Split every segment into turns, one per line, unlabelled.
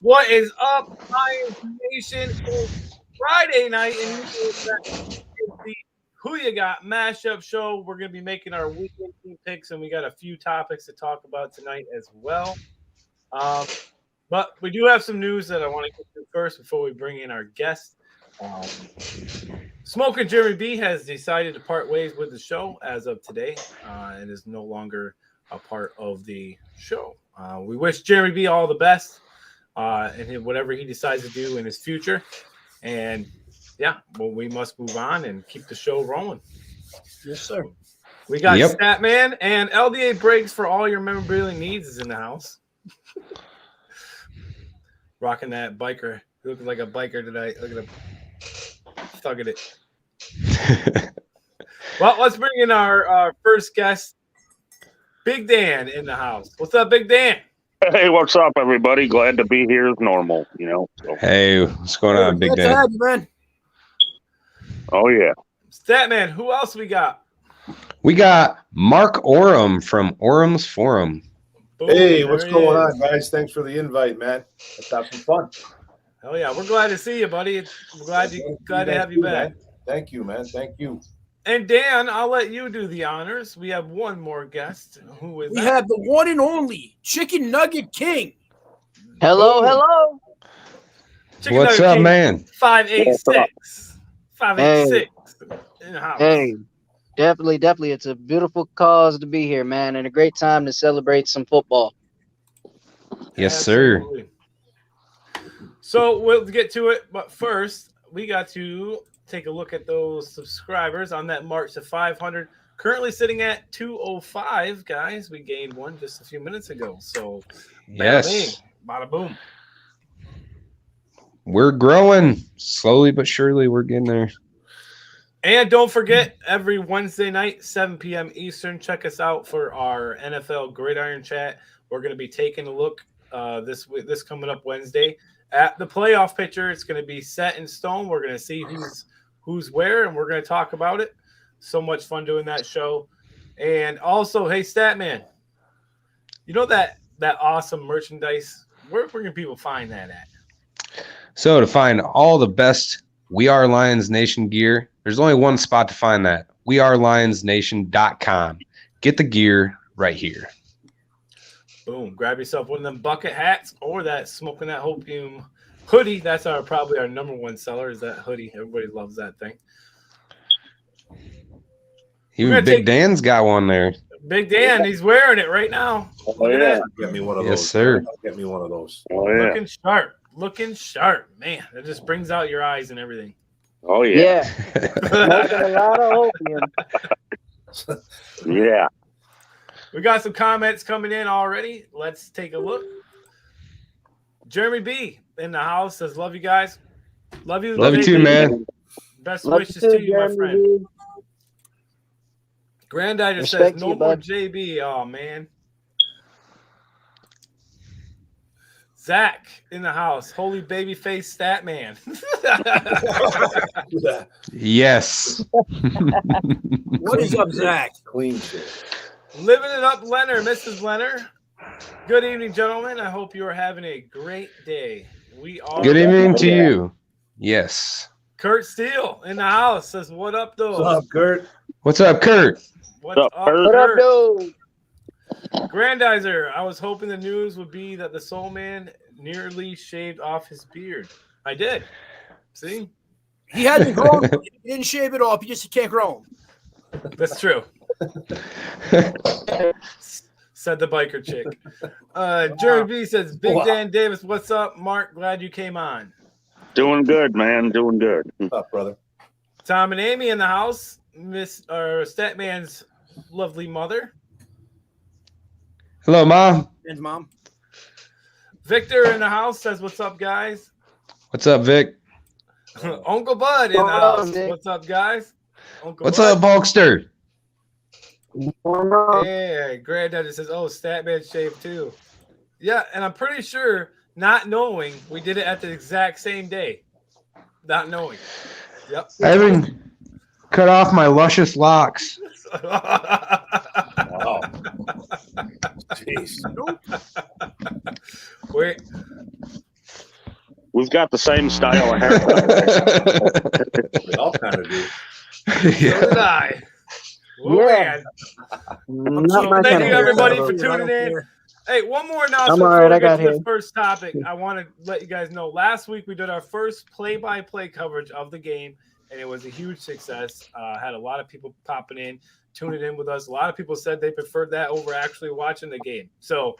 What is up, Lions Nation? It's Friday night, and you know it's the Who You Got mashup show. We're going to be making our weekend team picks, and we got a few topics to talk about tonight as well. Um, but we do have some news that I want to get to first before we bring in our guest. Um, Smoker Jeremy B has decided to part ways with the show as of today and is no longer a part of the show. We wish Jeremy B all the best in whatever he decides to do in his future. And yeah, well, we must move on and keep the show rolling.
Yes, sir.
We got Statman and LDA Breaks for all your memorabilia needs is in the house. Rocking that biker. Looking like a biker tonight. Look at him. Thugging it. Well, let's bring in our first guest, Big Dan, in the house. What's up, Big Dan?
Hey, what's up, everybody? Glad to be here as normal, So.
Hey, what's going on, Big Dan?
Have you, man.
Oh, yeah.
Statman, who else we got?
We got Mark Oram from Orum's Forum.
Boom,
Hey, what's
there
going
he
on,
is.
guys? Thanks for the invite, man. Let's have some fun.
Hell yeah, we're glad to see you, buddy. We're glad to have you back.
Man. Thank you, man. Thank you.
And Dan, I'll let you do the honors. We have one more guest. Who is
We
that?
have the one and only Chicken Nugget King.
Hello,
Boom.
hello.
Chicken
What's
Nugget
up,
King,
man?
586. 586 in the house.
Hey, definitely. It's a beautiful cause to be here, man, and a great time to celebrate some football.
Yes, sir.
Absolutely. So we'll get to it, but first we got to take a look at those subscribers on that march to 500. Currently sitting at 205, guys. We gained one just a few minutes ago. So
Yes,
bada boom.
we're growing slowly but surely. We're getting there.
And don't forget, every Wednesday night, 7 p.m. Eastern, check us out for our NFL Gridiron Chat. We're going to be taking a look this coming up Wednesday at the playoff picture. It's going to be set in stone. We're going to see who's where, and we're going to talk about it. So much fun doing that show. And also, hey, Statman, you know that awesome merchandise? Where can people find that at?
So to find all the best We Are Lions Nation gear, there's only one spot to find that. WeAreLionsNation.com. Get the gear right here.
Boom. Grab yourself one of them bucket hats or that Smoking That Hopium hoodie. That's probably our number one seller is that hoodie. Everybody loves that thing.
Even Big Dan's got one there.
Big Dan, he's wearing it right now.
Oh,
Look at
yeah.
that.
Get me one of
Yes,
those.
sir.
Get me one of those.
Oh, yeah.
Looking sharp. Man, it just brings out your eyes and everything.
Oh, yeah.
Smoking a lot of opium.
Yeah.
We got some comments coming in already. Let's take a look. Jeremy B in the house says, love you guys. Love you.
Love you too,
JB.
man.
Best
Love
wishes
you
to
too,
you, my
Jeremy.
friend. Granddaddy says,
Respect
no
you,
more
bud.
JB. Oh, man. Zach in the house. Holy baby face stat man.
Yes.
What is up, Zach?
Clean shit.
Living it up, Leonard, Mrs. Leonard. Good evening, gentlemen. I hope you are having a great day. We are.
Good evening to you. Yes.
Kurt Steele in the house says, what up, though?
What's up, Kurt?
What's up, Kurt?
What's
Up,
up,
Kurt?
What up,
Kurt?
dude?
Grandizer, I was hoping the news would be that the Soul Man nearly shaved off his beard. I did. See?
He hasn't grown. He didn't shave it off. He just can't grow 'em.
That's true. Said the biker chick. Jeremy B says, Big
Wow.
Dan Davis, what's up? Mark, glad you came on.
Doing good, man. Doing good.
What's up, brother?
Tom and Amy in the house. Miss Statman's lovely mother.
Hello, Mom.
And mom.
Victor in the house says, what's up, guys?
What's up, Vic?
Uncle Bud in the
What's up,
house.
Vic?
What's up, guys? Uncle
What's
Bud.
up, Bulkster?
Yeah, Granddaddy says, oh, Statman shaved too. Yeah, and I'm pretty sure, not knowing, we did it at the exact same day. Not knowing. Yep.
I haven't cut off my luscious locks.
Wow. Jeez.
Wait.
He's got the same style of haircut.
We all kind of do.
So did I. Oh,
Yeah.
man.
Not
So
my
thank
kind
you,
of
everybody,
hair,
for
though.
tuning in. Hey, one more announcement
I'm all right,
before we
I
get
got
to the
here.
first topic. I want to let you guys know. Last week we did our first play-by-play coverage of the game, and it was a huge success. Had a lot of people popping in, tuning in with us. A lot of people said they preferred that over actually watching the game. So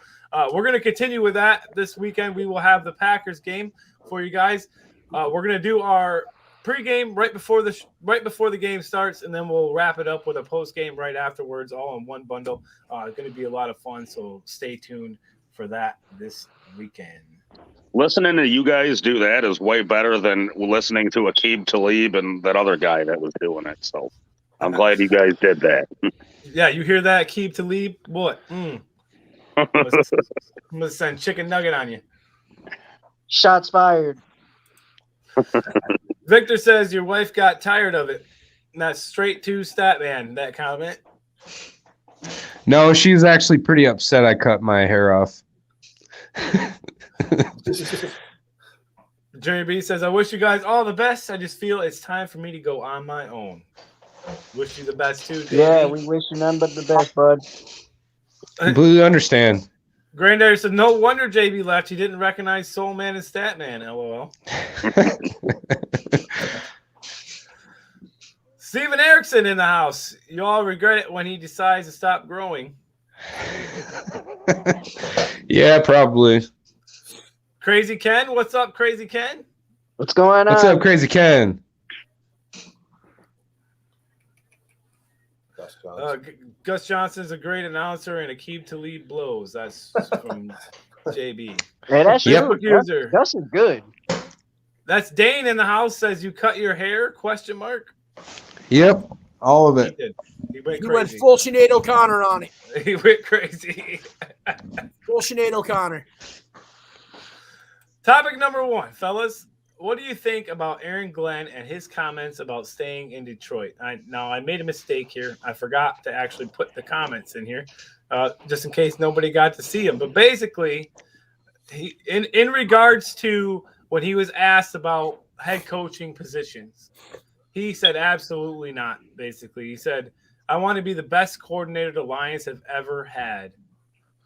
we're going to continue with that this weekend. We will have the Packers game for you guys. We're going to do our pregame right before the game starts, and then we'll wrap it up with a postgame right afterwards, all in one bundle. It's going to be a lot of fun, so stay tuned for that this weekend.
Listening to you guys do that is way better than listening to Aqib Talib and that other guy that was doing it. So I'm glad you guys did that.
Yeah, you hear that, Aqib Talib? Boy, I'm going to send chicken nugget on you.
Shots fired.
Victor says your wife got tired of it. And that's straight to Statman, that comment.
No, she's actually pretty upset I cut my hair off.
Jerry B says, I wish you guys all the best. I just feel it's time for me to go on my own. Wish you the best too, JB.
Yeah, we wish you none but the best, bud.
Completely understand.
Granddaddy said, no wonder JB left. He didn't recognize Soul Man and Statman, LOL. Steven Erickson in the house. You all regret it when he decides to stop growing.
Yeah, probably.
Crazy Ken, what's up, Crazy Ken?
What's going on?
What's up, Crazy Ken?
Gus Johnson.
Gus Johnson's a great announcer and Aqib Talib blows. That's from JB.
Hey, that's
Yep.
true.
User.
Gus is good.
That's Dane in the house. Says you cut your hair? ?
Yep, all of
He
it.
did. He went
He went
crazy.
full Sinead O'Connor on it.
He went crazy.
Full Sinead O'Connor.
Topic number one, fellas. What do you think about Aaron Glenn and his comments about staying in Detroit? I made a mistake here. I forgot to actually put the comments in here, just in case nobody got to see them. But basically, in regards to when he was asked about head coaching positions, he said absolutely not. Basically, he said, "I want to be the best coordinator the Lions have ever had."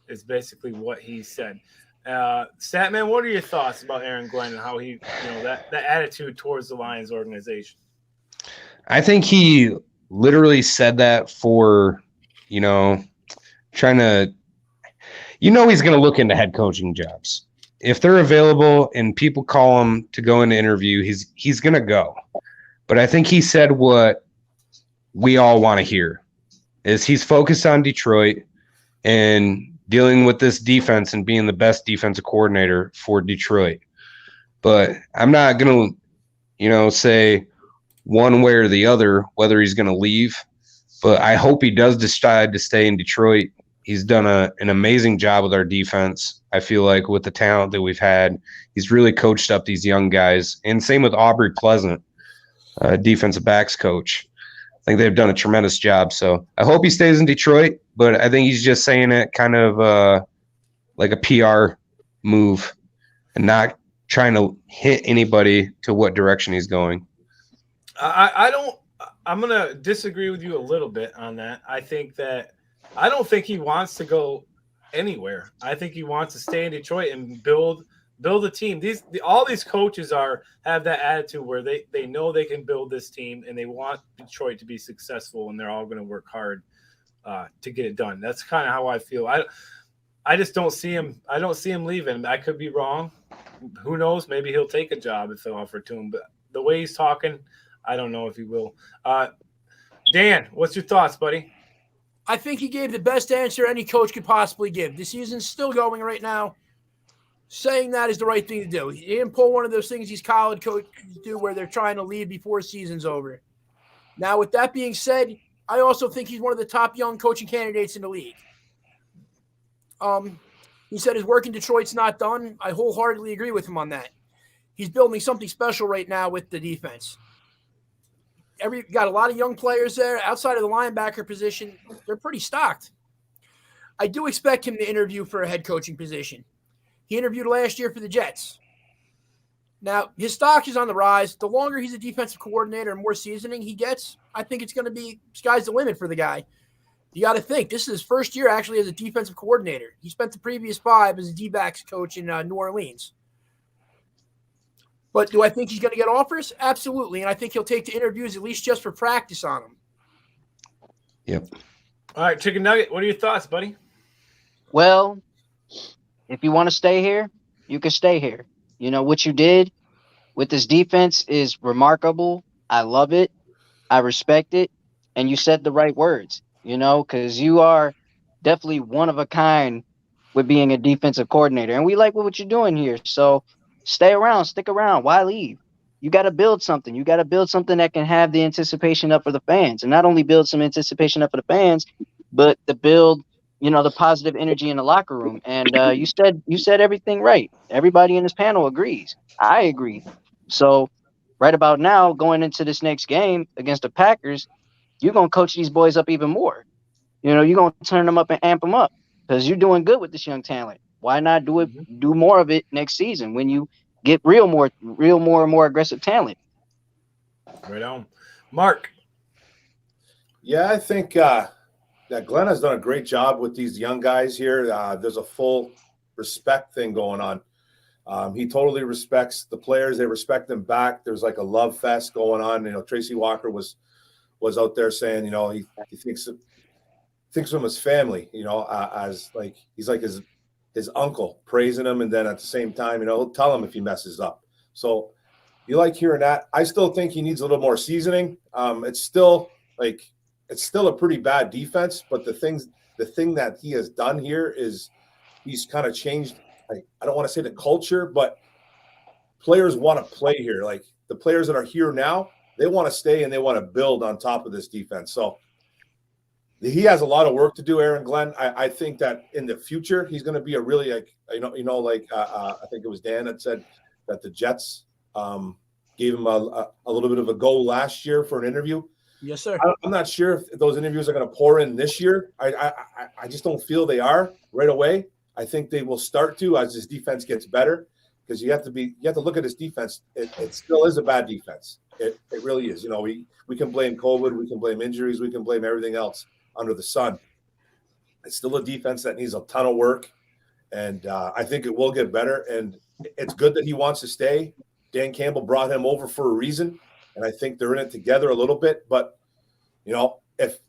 Is basically what he said. Statman, what are your thoughts about Aaron Glenn and how he, that attitude towards the Lions organization?
I think he literally said that for, trying to, he's going to look into head coaching jobs. If they're available and people call him to go into interview, he's going to go. But I think he said what we all want to hear is he's focused on Detroit and dealing with this defense and being the best defensive coordinator for Detroit. But I'm not going to, say one way or the other whether he's going to leave. But I hope he does decide to stay in Detroit. He's done an amazing job with our defense. I feel like with the talent that we've had, he's really coached up these young guys. And same with Aubrey Pleasant, defensive backs coach. I think they've done a tremendous job. So I hope he stays in Detroit, but I think he's just saying it kind of like a PR move and not trying to hit anybody to what direction he's going.
I'm going to disagree with you a little bit on that. I don't think he wants to go anywhere. I think he wants to stay in Detroit and build a team. All these coaches have that attitude where they know they can build this team and they want Detroit to be successful and they're all going to work hard to get it done. That's kind of how I feel. I just don't see him. I don't see him leaving. I could be wrong. Who knows? Maybe he'll take a job if they offer it to him. But the way he's talking, I don't know if he will. Dan, what's your thoughts, buddy?
I think he gave the best answer any coach could possibly give. The season's still going right now. Saying that is the right thing to do. He didn't pull one of those things these college coaches do where they're trying to leave before the season's over. Now, with that being said, I also think he's one of the top young coaching candidates in the league. He said his work in Detroit's not done. I wholeheartedly agree with him on that. He's building something special right now with the defense. Got a lot of young players there. Outside of the linebacker position, they're pretty stocked. I do expect him to interview for a head coaching position. He interviewed last year for the Jets. Now, his stock is on the rise. The longer he's a defensive coordinator and more seasoning he gets, I think it's going to be sky's the limit for the guy. You got to think, this is his first year actually as a defensive coordinator. He spent the previous 5 as a D-backs coach in New Orleans. But do I think he's going to get offers? Absolutely. And I think he'll take the interviews at least just for practice on them.
Yep.
All right, Chicken Nugget, what are your thoughts, buddy?
Well, if you want to stay here, you can stay here. You know, what you did with this defense is remarkable. I love it. I respect it. And you said the right words, you know, because you are definitely one of a kind with being a defensive coordinator. And we like what you're doing here. So stay around, stick around. Why leave? You got to build something. You got to build something that can have the anticipation up for the fans. And not only build some anticipation up for the fans, but to build, you know, the positive energy in the locker room. And you said everything right. Everybody in this panel agrees. I agree. So right about now, going into this next game against the Packers, you're going to coach these boys up even more. You know, you're going to turn them up and amp them up because you're doing good with this young talent. Why not do more of it next season when you get real more and more aggressive talent?
Right on. Mark.
Yeah, I think that Glenn has done a great job with these young guys here. There's a full respect thing going on. He totally respects the players. They respect him back. There's like a love fest going on. You know, Tracy Walker was out there saying, you know, he thinks of him as family, you know, as like he's like his uncle, praising him, and then at the same time, you know, he'll tell him if he messes up. So you like hearing that. I still think he needs a little more seasoning. It's still a pretty bad defense, but the thing that he has done here is he's kind of changed. I don't want to say the culture, but players want to play here. Like the players that are here now, they want to stay and they want to build on top of this defense. So he has a lot of work to do, Aaron Glenn. I think that in the future he's going to be a really I think it was Dan that said that the Jets gave him a little bit of a go last year for an interview.
Yes, sir.
I'm not sure if those interviews are going to pour in this year. I just don't feel they are right away. I think they will start to as his defense gets better, because you have to look at his defense. It still is a bad defense. It really is. You know, we can blame COVID, we can blame injuries, we can blame everything else under the sun. It's still a defense that needs a ton of work, and I think it will get better. And it's good that he wants to stay. Dan Campbell brought him over for a reason, and I think they're in it together a little bit. But you know, if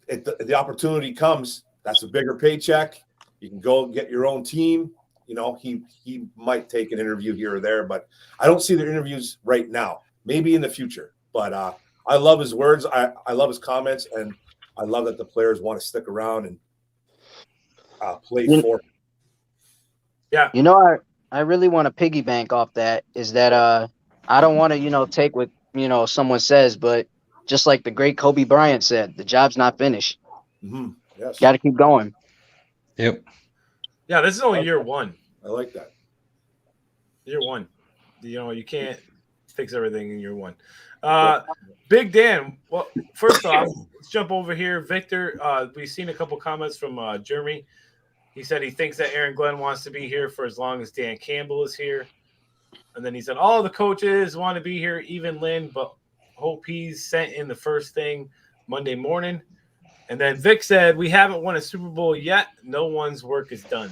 the opportunity comes, that's a bigger paycheck. You can go get your own team. You know, he might take an interview here or there, but I don't see the interviews right now. Maybe in the future. But I love his words. I love his comments, and I love that the players want to stick around and play for him.
Yeah.
You know, I really want to piggyback off that is that I don't want to, you know, take what, you know, someone says, but just like the great Kobe Bryant said, the job's not finished.
Mm-hmm. Yes.
Got to keep going.
Yep.
Yeah, this is only year one.
I like that.
Year one. You know, you can't fix everything in year one. Big Dan, well, first off, let's jump over here. Victor, we've seen a couple comments from Jeremy. He said he thinks that Aaron Glenn wants to be here for as long as Dan Campbell is here. And then he said all the coaches want to be here, even Lynn, but hope he's sent in the first thing Monday morning. And then Vic said, we haven't won a Super Bowl yet. No one's work is done.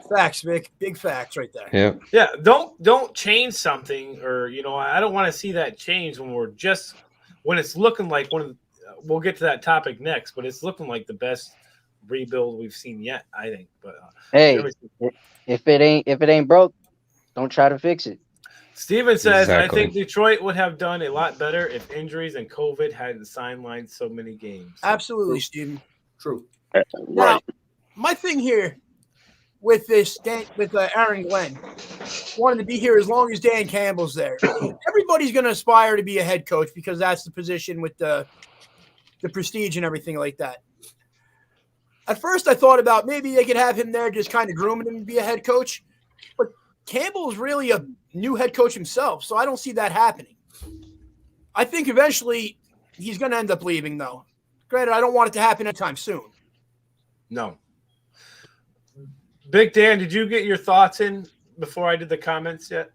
Facts, Vic. Big facts right there.
Yeah.
Yeah, don't change something, or you know, I don't want to see that change when it's looking like we'll get to that topic next, but it's looking like the best rebuild we've seen yet, I think. But
hey, if it ain't broke, don't try to fix it.
Steven says,
Exactly.
I think Detroit would have done a lot better if injuries and COVID hadn't sidelined so many games.
Absolutely, Steven.
True.
Now, my thing here with Aaron Glenn wanting to be here as long as Dan Campbell's there. Everybody's going to aspire to be a head coach because that's the position with the prestige and everything like that. At first, I thought about maybe they could have him there, just kind of grooming him to be a head coach. But Campbell is really a new head coach himself, so I don't see that happening. I think eventually he's going to end up leaving, though. Granted, I don't want it to happen anytime soon.
No. Big Dan, did you get your thoughts in before I did the comments yet?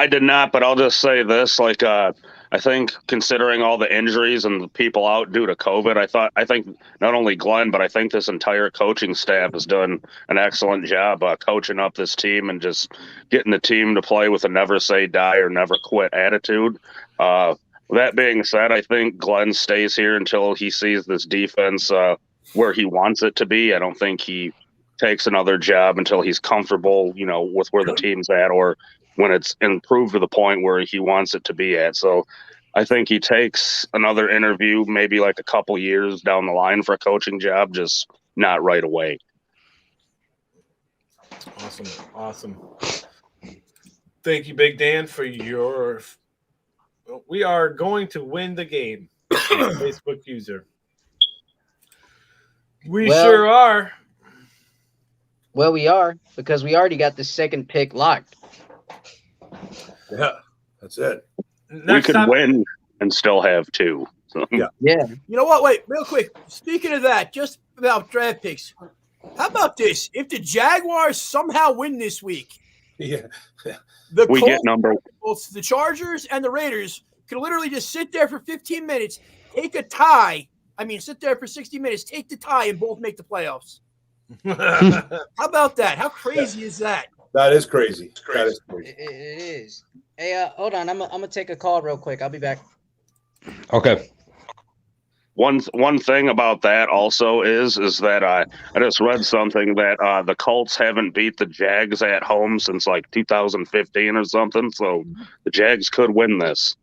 I did not, but I'll just say this: like, I think considering all the injuries and the people out due to COVID, I think not only Glenn, but I think this entire coaching staff has done an excellent job coaching up this team and just getting the team to play with a never say die or never quit attitude. That being said, I think Glenn stays here until he sees this defense where he wants it to be. I don't think he takes another job until he's comfortable, with where the team's at, or when it's improved to the point where he wants it to be at. So I think he takes another interview, maybe like a couple years down the line for a coaching job, just not right away.
Awesome. Thank you, Big Dan, for your. We are going to win the game, Facebook user. We sure are.
Well, we are, because we already got the second pick locked.
Yeah, that's it.
We could win and still have 2. So.
Yeah.
Yeah.
You know what? Wait, real quick. Speaking of that, just about draft picks, how about this? If the Jaguars somehow win this week,
Yeah.
We get number.
Both the Chargers and the Raiders could literally just sit there for 15 minutes, take a tie. I mean, sit there for 60 minutes, take the tie, and both make the playoffs. How about that? How crazy is that?
That is crazy. That is crazy.
It is. Hey, hold on. I'm gonna take a call real quick. I'll be back.
Okay.
One thing about that also is that I just read something that the Colts haven't beat the Jags at home since like 2015 or something. So the Jags could win this.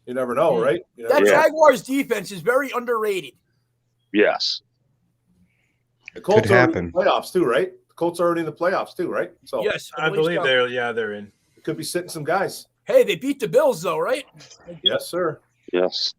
You never know, right?
That Jaguars defense is very underrated.
Yes.
The Colts
Could
are
happen.
in the playoffs too, right? The Colts are already in the playoffs too, right? So
Yes,
I believe
so.
they're in.
it could be sitting some guys.
Hey, they beat the Bills though, right?
Yes, sir.
Yes.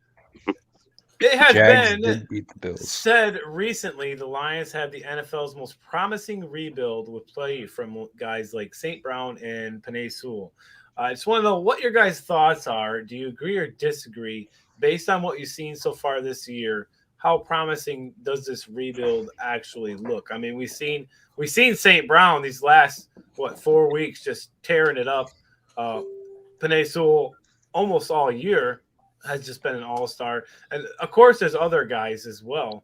It has
Jags
been
did beat the Bills.
said recently the Lions have the NFL's most promising rebuild with play from guys like St. Brown and Penei Sewell. I just want to know what your guys' thoughts are. Do you agree or disagree based on what you've seen so far this year? How promising does this rebuild actually look? I mean, we've seen St. Brown these last 4 weeks just tearing it up. Penei Sewell almost all year has just been an all-star, and of course, there's other guys as well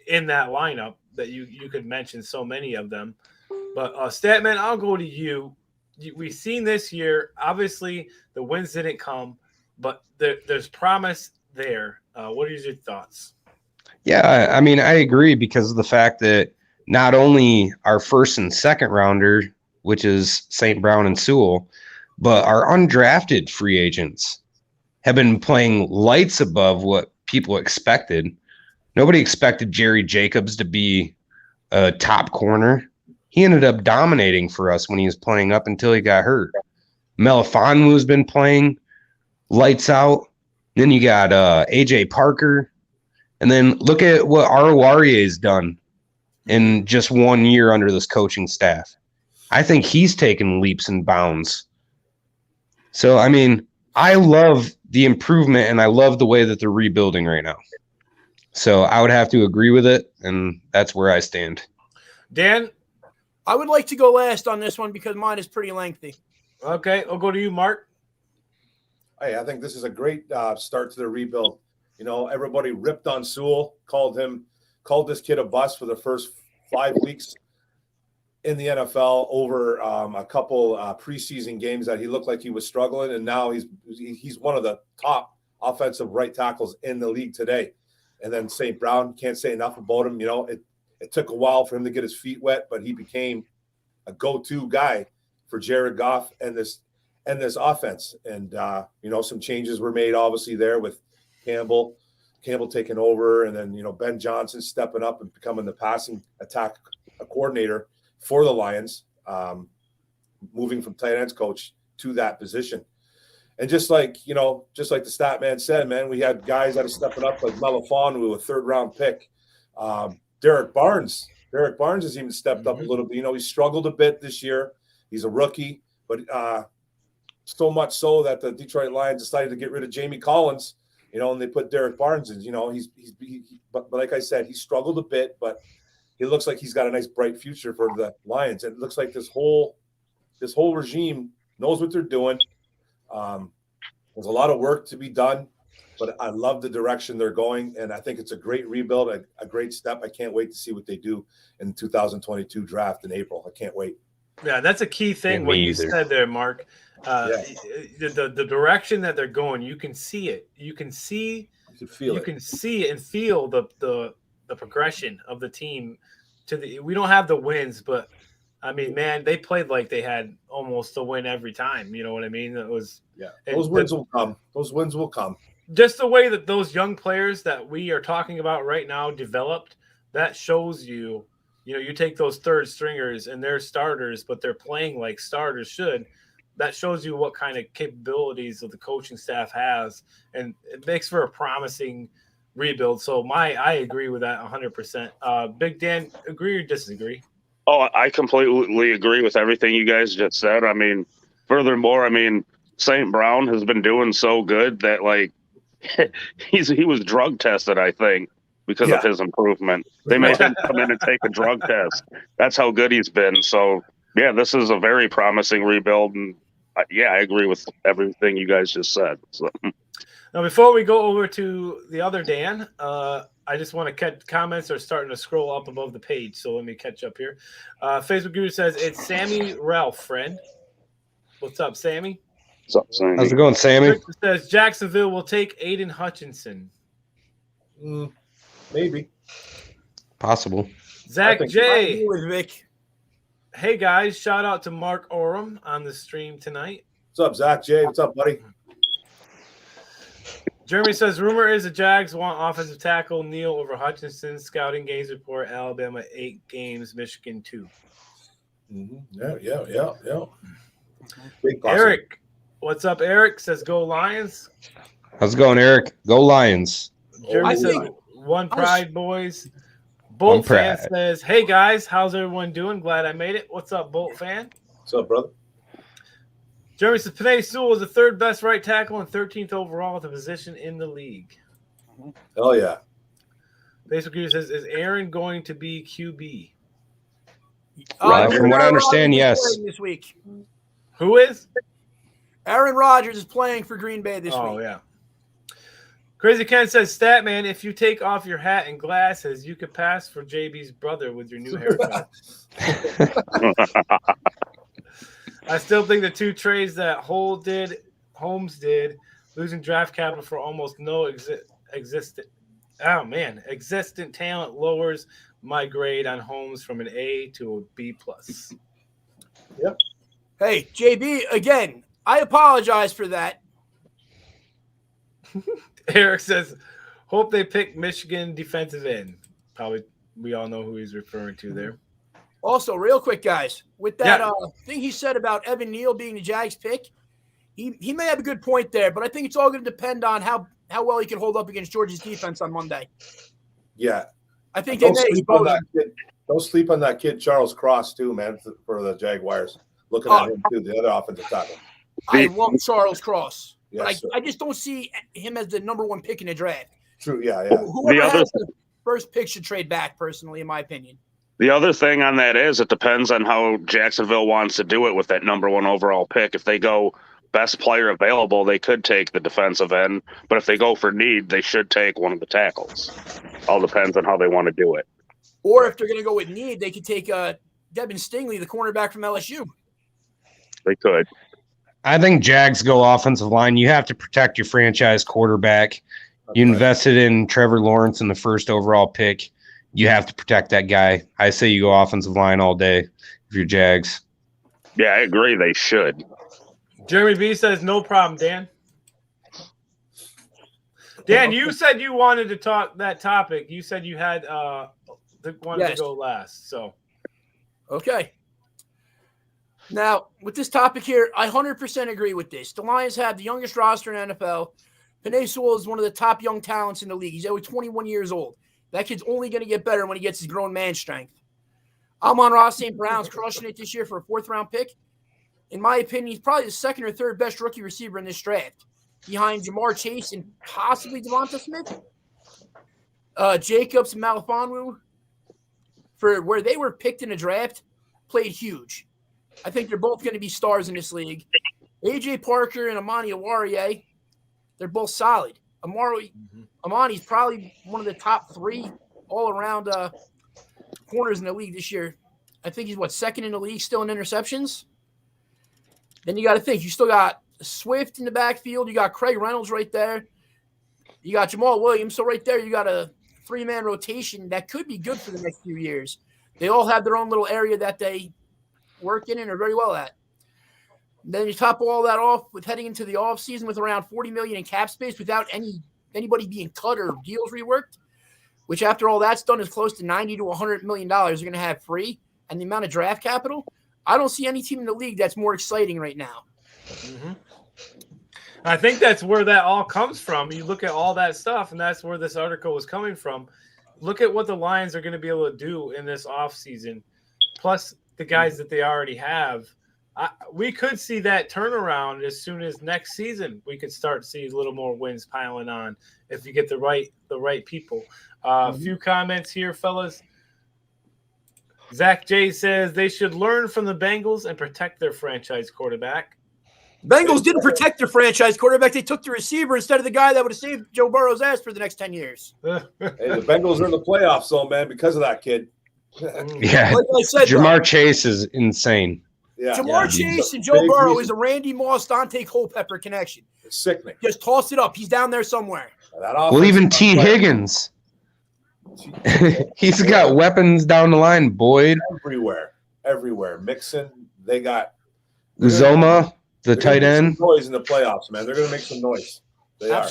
in that lineup that you could mention. So many of them, but Statman, I'll go to you. We've seen this year. Obviously, the wins didn't come, but there's promise there. What are your thoughts?
Yeah, I mean, I agree because of the fact that not only our first and second rounder, which is St. Brown and Sewell, but our undrafted free agents have been playing lights above what people expected. Nobody expected Jerry Jacobs to be a top corner. He ended up dominating for us when he was playing up until he got hurt. Melifonwu's been playing lights out. Then you got AJ Parker. And then look at what Arouarie's done in just 1 year under this coaching staff. I think he's taken leaps and bounds. So, I mean, I love the improvement and I love the way that they're rebuilding right now. So I would have to agree with it, and that's where I stand.
Dan?
I would like to go last on this one because mine is pretty lengthy.
Okay, I'll go to you, Mark.
Hey, I think this is a great start to the rebuild. Everybody ripped on Sewell, called this kid a bust for the first 5 weeks in the NFL over a couple preseason games that he looked like he was struggling, and now he's one of the top offensive right tackles in the league today. And then St. Brown, can't say enough about him. It took a while for him to get his feet wet, but he became a go-to guy for Jared Goff and this offense. And some changes were made obviously there with Campbell taking over, and then Ben Johnson stepping up and becoming the passing attack coordinator for the Lions, moving from tight ends coach to that position. And just like the stat man said, man, we had guys that are stepping up like Melifonwu, a 3rd round pick. Derek Barnes has even stepped up a little bit. He struggled a bit this year. He's a rookie, but so much so that the Detroit Lions decided to get rid of Jamie Collins, and they put Derek Barnes in. But like I said, he struggled a bit, but he looks like he's got a nice bright future for the Lions. And it looks like this whole regime knows what they're doing. There's a lot of work to be done, but I love the direction they're going, and I think it's a great rebuild, a great step. I can't wait to see what they do in the 2022 draft in April. I can't wait.
Yeah, that's a key thing.
Yeah,
what
me
you
either.
said there, Mark.
Yeah.
The direction that they're going, you can see it. You can see and feel the progression of the team. We don't have the wins, but I mean, man, they played like they had almost a win every time. You know what I mean? It was
Those wins will come. Those wins will come.
Just the way that those young players that we are talking about right now developed. That shows you. You take those third stringers and they're starters, but they're playing like starters should. That shows you what kind of capabilities that the coaching staff has, and it makes for a promising rebuild. So I agree with that 100%. Big Dan, agree or disagree?
Oh, I completely agree with everything you guys just said. I mean, furthermore, St. Brown has been doing so good that like he was drug tested, I think, because of his improvement. They made him come in and take a drug test. That's how good he's been. So yeah, this is a very promising rebuild, and I agree with everything you guys just said. So.
Now, before we go over to the other Dan, I just want to catch comments are starting to scroll up above the page. So let me catch up here. Facebook Guru says it's Sammy Ralph, friend. What's up, Sammy?
What's up, Sammy?
How's it going, Sammy?
Victor says Jacksonville will take Aiden Hutchinson.
Maybe.
Possible.
Zach
I
J.
agree with Vic.
Hey guys, shout out to Mark Oram on the stream tonight.
What's up, Zach J? What's up, buddy?
Jeremy says rumor is the Jags want offensive tackle Neal over Hutchinson. Scouting games report Alabama 8 games, Michigan 2.
Yeah. Big
Eric, what's up? Eric says go Lions.
How's it going, Eric? Go Lions.
Jeremy says one pride, boys. Bolt fan says, hey guys, how's everyone doing? Glad I made it. What's up, Bolt fan?
What's up, brother?
Jeremy says Penei Sewell is the 3rd best right tackle and 13th overall at the position in the league.
Hell yeah.
Basically says, is Aaron going to be QB?
From what I understand, yes.
This week.
Who is?
Aaron Rodgers is playing for Green Bay this week.
Oh, yeah. Crazy Ken says, Statman, if you take off your hat and glasses, you could pass for JB's brother with your new haircut. I still think the 2 trades that Holmes did, losing draft capital for almost no existent talent lowers my grade on Holmes from an A to a B+.
Yep.
Hey, JB, again, I apologize for that.
Eric says, hope they pick Michigan defensive end. Probably we all know who he's referring to there.
Also, real quick, guys, with that thing he said about Evan Neal being the Jags pick, he may have a good point there, but I think it's all going to depend on how well he can hold up against Georgia's defense on Monday.
Yeah.
I think they may expose him.
Don't sleep on that kid, Charles Cross, too, man, for the Jaguars. Looking at him, too, the other offensive tackle.
I love Charles Cross,
Yes,
but I just don't see him as the number 1 pick in the draft.
True, yeah.
Whoever has the first pick should trade back, personally, in my opinion.
The other thing on that is it depends on how Jacksonville wants to do it with that number 1 overall pick. If they go best player available, they could take the defensive end. But if they go for need, they should take one of the tackles. All depends on how they want to do it.
Or if they're going to go with need, they could take Devin Stingley, the cornerback from LSU.
They could.
I think Jags go offensive line. You have to protect your franchise quarterback. You invested in Trevor Lawrence in the 1st overall pick. You have to protect that guy. I say you go offensive line all day if you're Jags.
Yeah, I agree. They should.
Jeremy B says, no problem, Dan. Dan, you said you wanted to talk that topic. You said you had wanted to go last. So,
okay. Now, with this topic here, I 100% agree with this. The Lions have the youngest roster in NFL. Penei Sewell is one of the top young talents in the league. He's only 21 years old. That kid's only going to get better when he gets his grown man strength. Amon-Ra St. Brown's crushing it this year for a 4th-round pick. In my opinion, he's probably the 2nd or 3rd best rookie receiver in this draft, behind Jamar Chase and possibly Devonta Smith. Jacobs and Malifonwu, for where they were picked in the draft, played huge. I think they're both going to be stars in this league. AJ Parker and Amani Oruwariye, they're both solid. Amani's probably one of the top 3 all-around corners in the league this year. I think he's, second in the league still in interceptions? Then you got to think. You still got Swift in the backfield. You got Craig Reynolds right there. You got Jamal Williams. So right there you got a 3-man rotation that could be good for the next few years. They all have their own little area that they work in and are very well at. Then you top all that off with heading into the offseason with around $40 million in cap space without anybody being cut or deals reworked, which after all that's done is close to $90 to $100 million you're going to have free, and the amount of draft capital. I don't see any team in the league that's more exciting right now.
Mm-hmm. I think that's where that all comes from. You look at all that stuff, and that's where this article was coming from. Look at what the Lions are going to be able to do in this offseason, plus the guys that they already have. We could see that turnaround as soon as next season. We could start to see a little more wins piling on if you get the right people. A few comments here, fellas. Zach J says they should learn from the Bengals and protect their franchise quarterback.
Bengals didn't protect their franchise quarterback. They took the receiver instead of the guy that would have saved Joe Burrow's ass for the next 10 years.
Hey, the Bengals are in the playoffs, though, man, because of that kid.
Yeah,
like I said,
Jamar Chase is insane.
Yeah,
Jamar Chase and Joe Burrow is a Randy Moss, Dante Culpepper connection.
It's sickening.
Just toss it up. He's down there somewhere.
Well, even T. Higgins. He's got weapons down the line, Boyd.
Everywhere. Mixon, they got
Uzoma, the tight end.
Noise in the playoffs, man. They're going to make some noise. They are.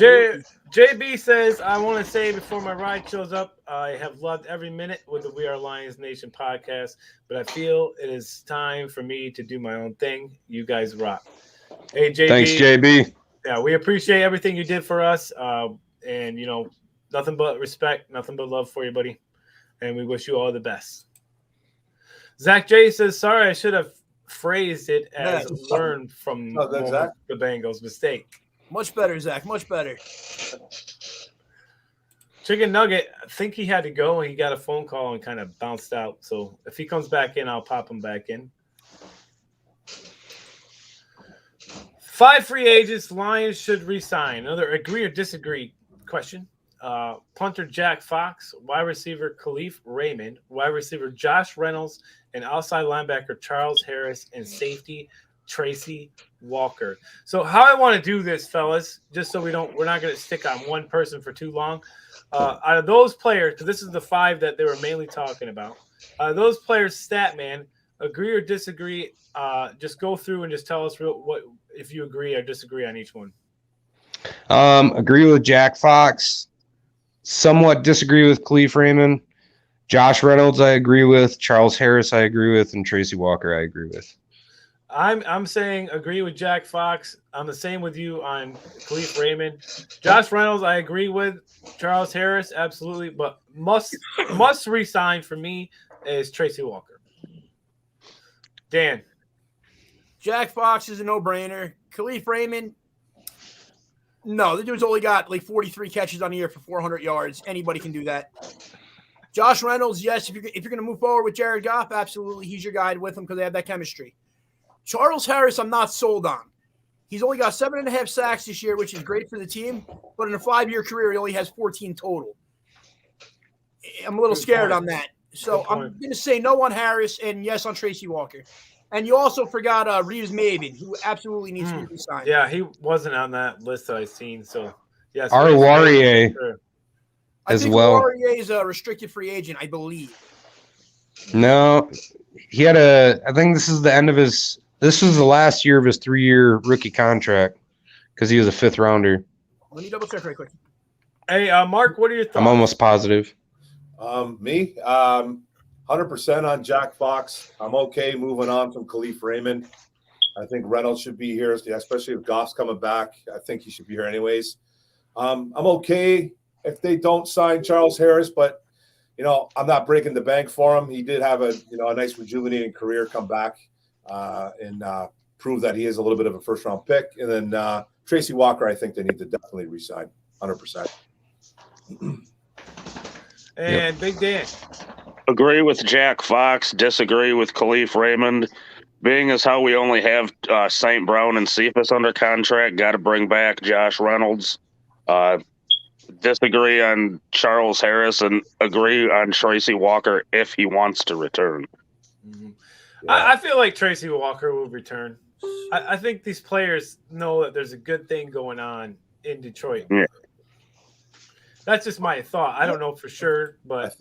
JB says, I want to say before my ride shows up, I have loved every minute with the We Are Lions Nation podcast, but I feel it is time for me to do my own thing. You guys rock. Hey, JB.
Thanks, JB.
Yeah, we appreciate everything you did for us. And, nothing but respect, nothing but love for you, buddy. And we wish you all the best. Zach J says, sorry, I should have phrased it as learn from the Bengals mistake.
Much better, Zach. Much better.
Chicken Nugget, I think he had to go and he got a phone call and kind of bounced out. So if he comes back in, I'll pop him back in. 5 free agents Lions should re-sign. Another agree or disagree question. Punter Jack Fox, wide receiver Khalif Raymond, wide receiver Josh Reynolds, and outside linebacker Charles Harris, and safety Tracy Walker. So how I want to do this, fellas, just so we're not going to stick on one person for too long. Out of those players, because this is the 5 that they were mainly talking about, those players, Statman, agree or disagree, just go through and just tell us what if you agree or disagree on each one.
Agree with Jack Fox. Somewhat disagree with Khalif Raymond. Josh Reynolds, I agree with. Charles Harris, I agree with. And Tracy Walker, I agree with.
I'm saying agree with Jack Fox. I'm the same with you on Khalif Raymond. Josh Reynolds, I agree with. Charles Harris, absolutely. But must re-sign for me is Tracy Walker. Dan.
Jack Fox is a no-brainer. Khalif Raymond, no, the dude's only got like 43 catches on the year for 400 yards. Anybody can do that. Josh Reynolds, yes, if you're going to move forward with Jared Goff, absolutely, he's your guy with him because they have that chemistry. Charles Harris, I'm not sold on. He's only got 7.5 sacks this year, which is great for the team, but in a 5-year career, he only has 14 total. I'm a little scared on that. So I'm going to say no on Harris and yes on Tracy Walker. And you also forgot Reeves Maven, who absolutely needs to be signed.
Yeah, he wasn't on that list that I've seen. So, yes.
Oruwariye as well.
Oruwariye is a restricted free agent, I believe.
No, he had I think this is the end of this was the last year of his 3-year rookie contract because he was a 5th rounder.
Let me double check right quick.
Hey, Mark, what are your thoughts?
I'm almost positive.
Me, 100% on Jack Fox. I'm okay moving on from Khalif Raymond. I think Reynolds should be here, especially if Goff's coming back. I think he should be here anyways. I'm okay if they don't sign Charles Harris, but I'm not breaking the bank for him. He did have a nice rejuvenating career, come back and prove that he is a little bit of a first-round pick. And then Tracy Walker, I think they need to definitely re-sign 100%.
And Big Dan.
Agree with Jack Fox, disagree with Khalif Raymond. being as how we only have St. Brown and Cephas under contract, got to bring back Josh Reynolds. Disagree on Charles Harris and agree on Tracy Walker if he wants to return.
Mm-hmm.
Yeah.
I feel like Tracy Walker will return. I think these players know that there's a good thing going on in Detroit.
Yeah.
That's just my thought. I don't know for sure,
I
but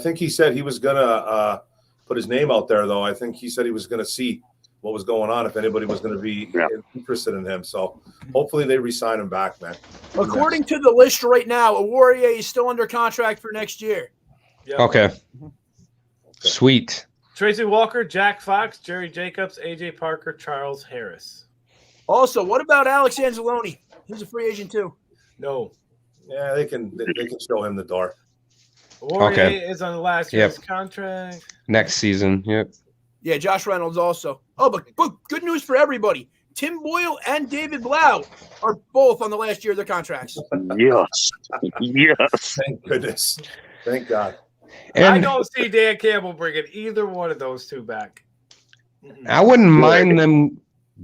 think he said he was gonna put his name out there, though. I think he said he was gonna see what was going on if anybody was gonna be interested in him. So hopefully they re-sign him back, man.
According to the list right now, Awarrier is still under contract for next year.
yeah.
Okay. Sweet.
Tracy Walker, Jack Fox, Jerry Jacobs, AJ Parker, Charles Harris.
Also, what about Alex Anzalone? He's a free agent too.
No.
Yeah, they can show him the door.
Warrior
Okay.
is on the last year's contract.
Next season. Yep.
Yeah, Josh Reynolds also. Oh, but good news for everybody. Tim Boyle and David Blau are both on the last year of their contracts.
Yes. Yes.
Thank goodness. Thank God.
I
And
don't see Dan Campbell bringing either one of those two back.
I wouldn't mind them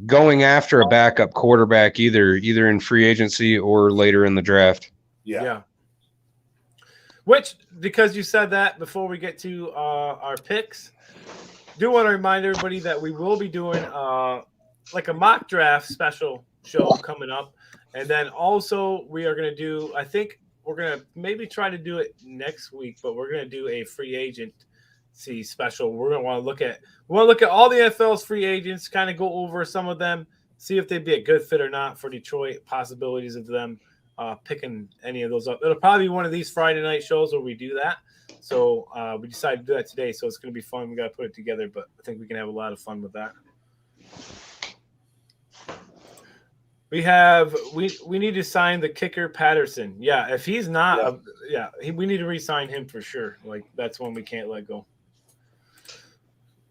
going after a backup quarterback either in free agency or later in the draft.
Yeah.
Which, because you said that before we get to our picks, do want to remind everybody that we will be doing like a mock draft special show coming up. And then also we are going to do, I think we're going to maybe try to do it next week, but we're going to do a free agency special. We're going to want to look at all the NFL's free agents, kind of go over some of them, see if they'd be a good fit or not for Detroit, possibilities of them picking any of those up. It'll probably be one of these Friday night shows where we do that. So we decided to do that today. So it's going to be fun. We got to put it together, but I think we can have a lot of fun with that. We need to sign the kicker Patterson. Yeah, if he's not, we need to re-sign him for sure. Like that's one we can't let go.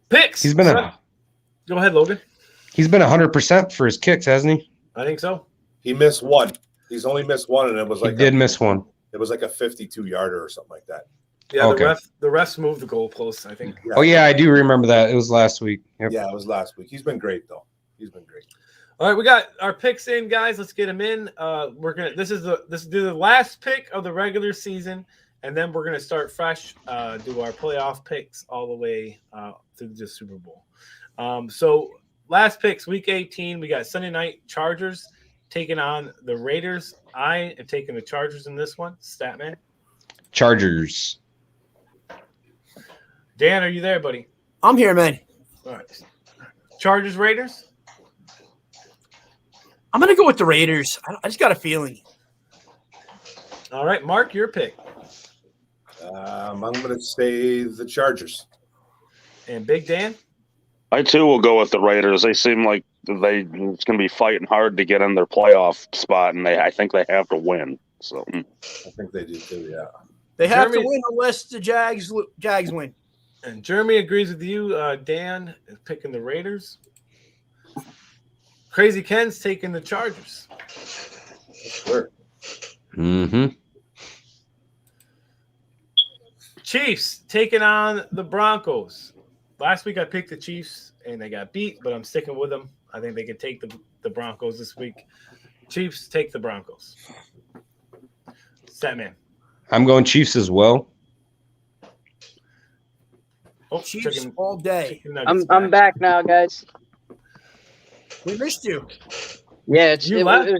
Picks.
He's been
Go ahead, Logan.
He's been 100% for his kicks, hasn't he?
I think so.
He missed one. He's only missed one, and it was
He
like
did miss one.
It was like a 52-yarder or something like that.
Yeah,
Okay.
the refs moved the goalposts, I think.
Oh yeah, I do remember that. It was last week. Yep.
Yeah, it was last week. He's been great though. He's been great.
All right, we got our picks in, guys. Let's get them in. This is the last pick of the regular season, and then we're gonna start fresh. Do our playoff picks all the way to the Super Bowl. So last picks, week 18, we got Sunday night Chargers taking on the Raiders. I am taking the Chargers in this one. Statman.
Chargers.
Dan, are you there, buddy?
I'm here, man.
All right. Chargers, Raiders.
I'm going to go with the Raiders. I just got a feeling.
All right, Mark, your pick.
I'm going to say the Chargers.
And Big Dan.
I too will go with the Raiders. They seem like it's going to be fighting hard to get in their playoff spot, and I think they have to win. So
I think they do too. Yeah.
They have to
Jeremy-
win unless the Jags win.
And Jeremy agrees with you. Dan is picking the Raiders. Crazy Ken's taking the Chargers.
Sure.
Mm-hmm.
Chiefs taking on the Broncos. Last week I picked the Chiefs and they got beat, but I'm sticking with them. I think they can take the Broncos this week. Chiefs take the Broncos. Statman.
I'm going Chiefs as well.
Oh,
Chiefs all day.
chicken nuggets
I'm back now, guys.
We missed you.
Yeah,
You left?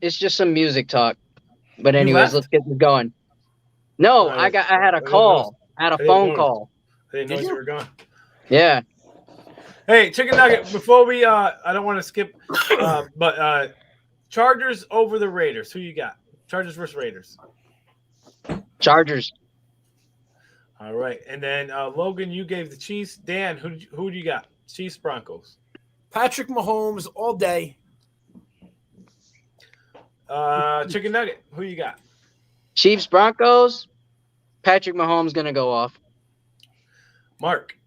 it's just some music talk. But
You
anyways,
left?
let's get this going. No,
I
I had a
didn't
call. I had a
didn't
phone
notice.
call.
I didn't know
Did
you
you?
were gone.
Yeah.
Hey, chicken nugget. Before we, I don't want to skip, but Chargers over the Raiders. Who you got? Chargers versus Raiders.
Chargers.
All right, and then Logan, you gave the Chiefs. Dan, who do you got? Chiefs, Broncos.
Patrick Mahomes all day.
Chicken nugget. Who you got?
Chiefs, Broncos. Patrick Mahomes gonna go off.
Mark.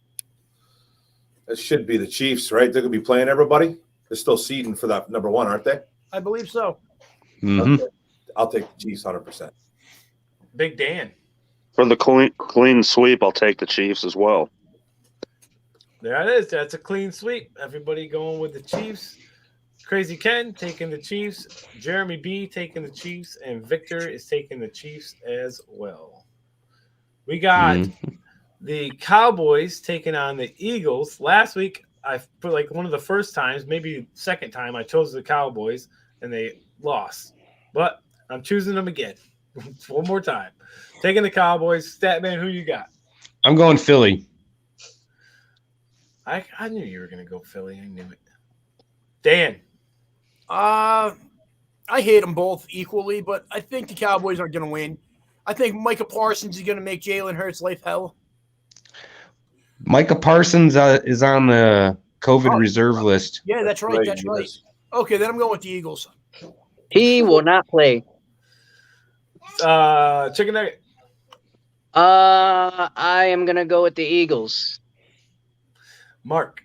It should be the Chiefs, right? They're going to be playing everybody. They're still seeding for that number one, aren't they?
I believe so.
Mm-hmm.
Okay. I'll take the Chiefs 100%.
Big Dan.
for the clean sweep, I'll take the Chiefs as well.
There it is. That's a clean sweep. Everybody going with the Chiefs. Crazy Ken taking the Chiefs. Jeremy B taking the Chiefs. And Victor is taking the Chiefs as well. We got the Cowboys taking on the Eagles. Last week, I for like one of the first times, maybe second time, I chose the Cowboys, and they lost. But I'm choosing them again. One more time. Taking the Cowboys. Statman, who you got?
I'm going Philly.
I knew you were going to go Philly. I knew it. Dan.
I hate them both equally, but I think the Cowboys aren't going to win. I think Micah Parsons is going to make Jalen Hurts' life hell.
Micah Parsons is on the COVID reserve list.
Yeah, that's right. That's right. Okay, then I'm going with the Eagles.
He will not play.
Chicken nugget.
I am gonna go with the Eagles.
Mark.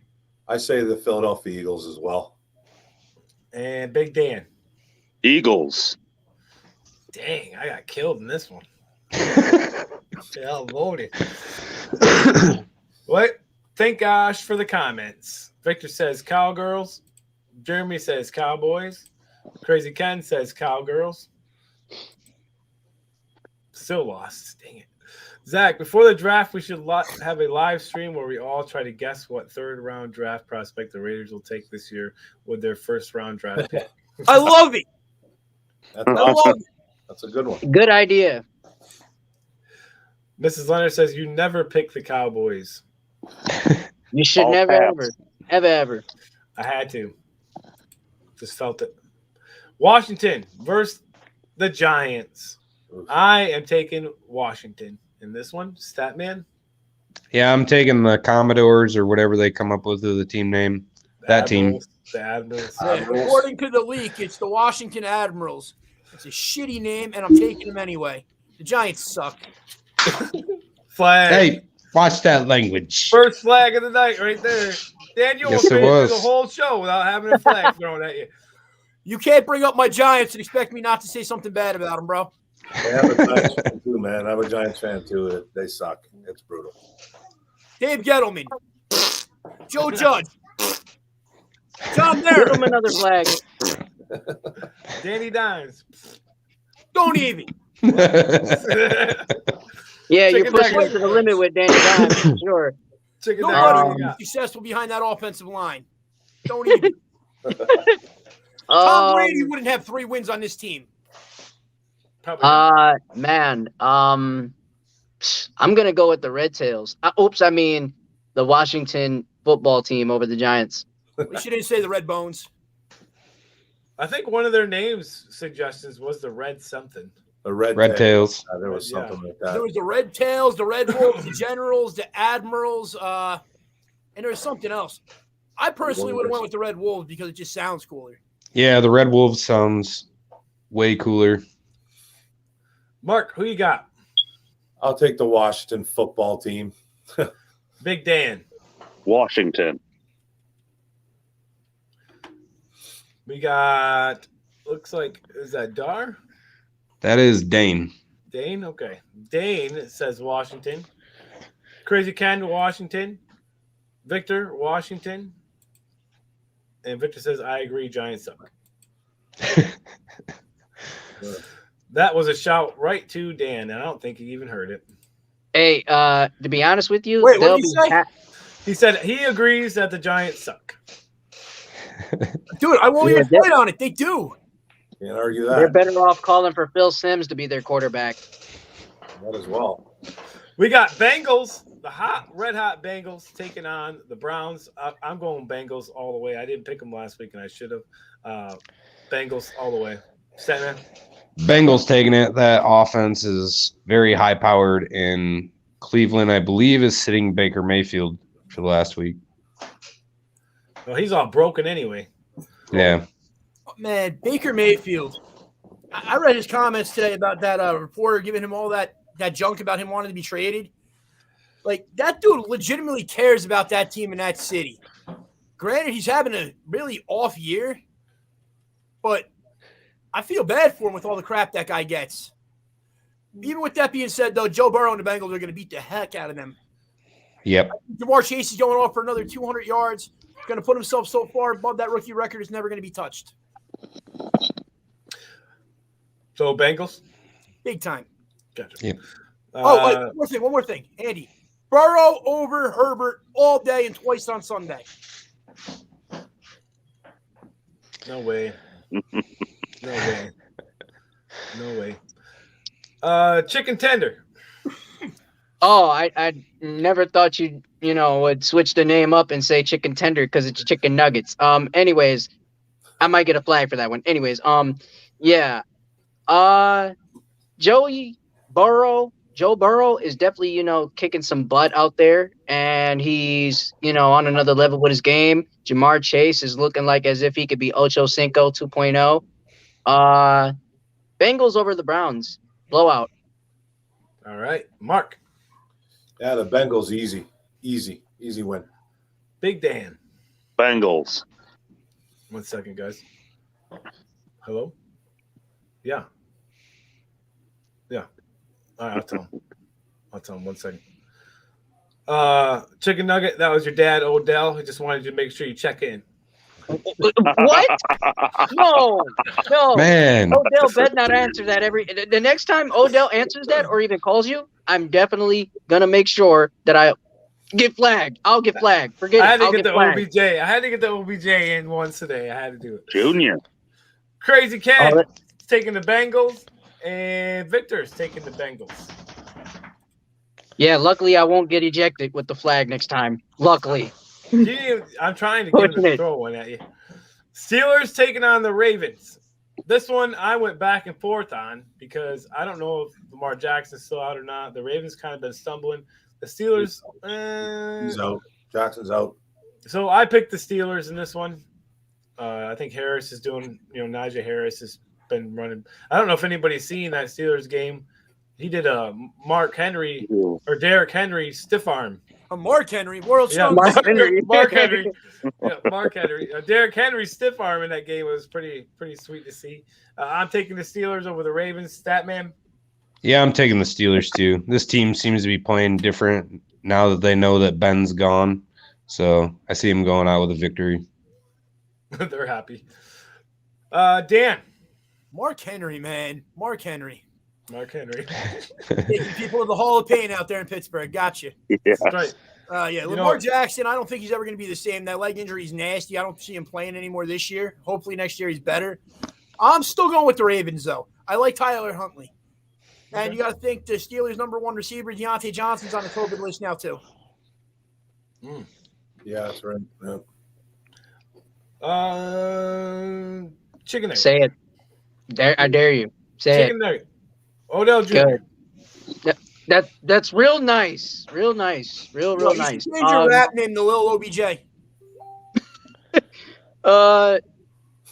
I say the Philadelphia Eagles as well.
And Big Dan.
Eagles.
Dang, I got killed in this one. Yeah, loaded. What? Thank gosh for the comments. Victor says Cowgirls. Jeremy says Cowboys. Crazy Ken says Cowgirls. Still lost. Dang it. Zach, before the draft, we should have a live stream where we all try to guess what third-round draft prospect the Raiders will take this year with their first-round draft pick.
I love it.
That's a good one.
Good idea.
Mrs. Leonard says you never pick the Cowboys.
You should
All
never,
caps.
ever.
I had to. Just felt it. Washington versus the Giants. I am taking Washington in this one. Statman.
Yeah, I'm taking the Commodores or whatever they come up with the team name. That team.
The Admirals.
According to the leak, it's the Washington Admirals. It's a shitty name, and I'm taking them anyway. The Giants suck.
Flag.
Hey, watch that language.
First flag of the night right there. Daniel
Yes,
was
it
made it
was.
through the whole show without having a flag thrown at you.
You can't bring up my Giants and expect me not to say something bad about them, bro.
Hey, I'm a Giants fan too, man. I'm a Giants fan too. They suck. It's brutal.
Dave Gettleman. Joe Judge. John
Give
Merritt.
him another flag.
Danny Dimes.
Don't even.
Yeah, you're
Chicken
pushing it
nuggets.
to the limit with Danny Dimes, for sure.
Chicken
Nobody
nuggets,
will
what
be
you got?
successful behind that offensive line. Don't even. Tom
Um,
Brady wouldn't have 3 wins on this team.
Probably not.
Man, I'm gonna go with the Red Tails. I mean the Washington football team over the Giants.
At least you didn't say the Red Bones.
I think one of their names suggestions was the Red something.
The Red
Tails.
There was
Yeah.
something like
There
that.
was the Red Tails, the Red Wolves, the Generals, the Admirals, and there was something else. I personally would have went with the Red Wolves because it just sounds cooler.
Yeah, the Red Wolves sounds way cooler.
Mark, who you got?
I'll take the Washington football team.
Big Dan.
Washington.
We got, looks like, is that Dar?
That is Dane.
Dane? Okay. Dane says Washington. Crazy Ken, Washington. Victor, Washington. And Victor says, I agree, Giants suck. That was a shout right to Dan, and I don't think he even heard it.
Hey, to be honest with you,
Wait, what
they'll
did he
be
say?
He said he agrees that the Giants suck.
Dude, I won't
Yeah,
even fight on it. They do.
Can't argue
they're
that.
better off calling for Phil Simms to be their quarterback.
That as well.
We got Bengals, the red hot Bengals taking on the Browns. I'm going Bengals all the way. I didn't pick them last week, and I should have. Bengals all the way. Statman?
Bengals taking it. That offense is very high powered, and Cleveland, I believe, is sitting Baker Mayfield for the last week.
Well, he's all broken anyway.
Yeah.
Man, Baker Mayfield. I read his comments today about that reporter giving him all that junk about him wanting to be traded. Like, that dude legitimately cares about that team in that city. Granted, he's having a really off year, but I feel bad for him with all the crap that guy gets. Even with that being said, though, Joe Burrow and the Bengals are going to beat the heck out of them.
Yep.
Jamar Chase is going off for another 200 yards. Going to put himself so far above that rookie record, is never going to be touched.
So Bengals.
Big time.
Gotcha.
Yep.
Wait, one more thing. Andy, Burrow over Herbert all day and twice on Sunday.
No way. No way. No way. Chicken tender.
Oh, I never thought would switch the name up and say chicken tender because it's chicken nuggets. Anyways, I might get a flag for that one. Anyways, yeah. Joe Burrow is definitely, kicking some butt out there, and he's, on another level with his game. Jamar Chase is looking like as if he could be Ocho Cinco 2.0. Bengals over the Browns. Blowout.
All right. Mark.
Yeah, the Bengals easy win.
Big Dan.
Bengals.
1 second, guys. Hello? Yeah. All right, I'll tell him 1 second. Chicken nugget, that was your dad, Odell. I just wanted you to make sure you check in.
What? No.
Man.
Odell better not answer that the next time Odell answers that or even calls you, I'm definitely gonna make sure that I get flagged. I'll get flagged. Forget it.
I had to
I'll
get the
flagged.
OBJ. I had to get the OBJ in once today. I had to do it.
Junior.
Crazy Ken
Oh,
taking the Bengals, and Victor's taking the Bengals.
Yeah, luckily I won't get ejected with the flag next time. Luckily.
I'm trying to get him to throw one at you. Steelers taking on the Ravens. This one I went back and forth on because I don't know if Lamar Jackson's still out or not. The Ravens kind of been stumbling. The Steelers,
He's out. Jackson's out.
So I picked the Steelers in this one. I think Harris is doing, Najee Harris has been running. I don't know if anybody's seen that Steelers game. He did a Mark Henry or Derrick Henry stiff arm.
Mark Henry, world
Yeah,
champion.
Mark Henry. Yeah, Mark Henry. Derrick Henry stiff arm in that game was pretty sweet to see. I'm taking the Steelers over the Ravens. Statman.
Yeah, I'm taking the Steelers too. This team seems to be playing different now that they know that Ben's gone. So I see him going out with a victory.
They're happy. Dan.
Mark Henry, man. Mark Henry.
Taking
people in the Hall of Pain out there in Pittsburgh. Gotcha.
Yeah.
That's right.
Lamar Jackson, I don't think he's ever going to be the same. That leg injury is nasty. I don't see him playing anymore this year. Hopefully next year he's better. I'm still going with the Ravens, though. I like Tyler Huntley. And you got to think the Steelers' number one receiver, Deontay Johnson's on the COVID list now, too.
Yeah, that's right.
Yeah. Chicken nugget.
Say it. I dare you. Say
Chicken nugget. Odell Jr.
Good. That's real nice. Real nice. Real nice.
Change your rap name to Lil OBJ.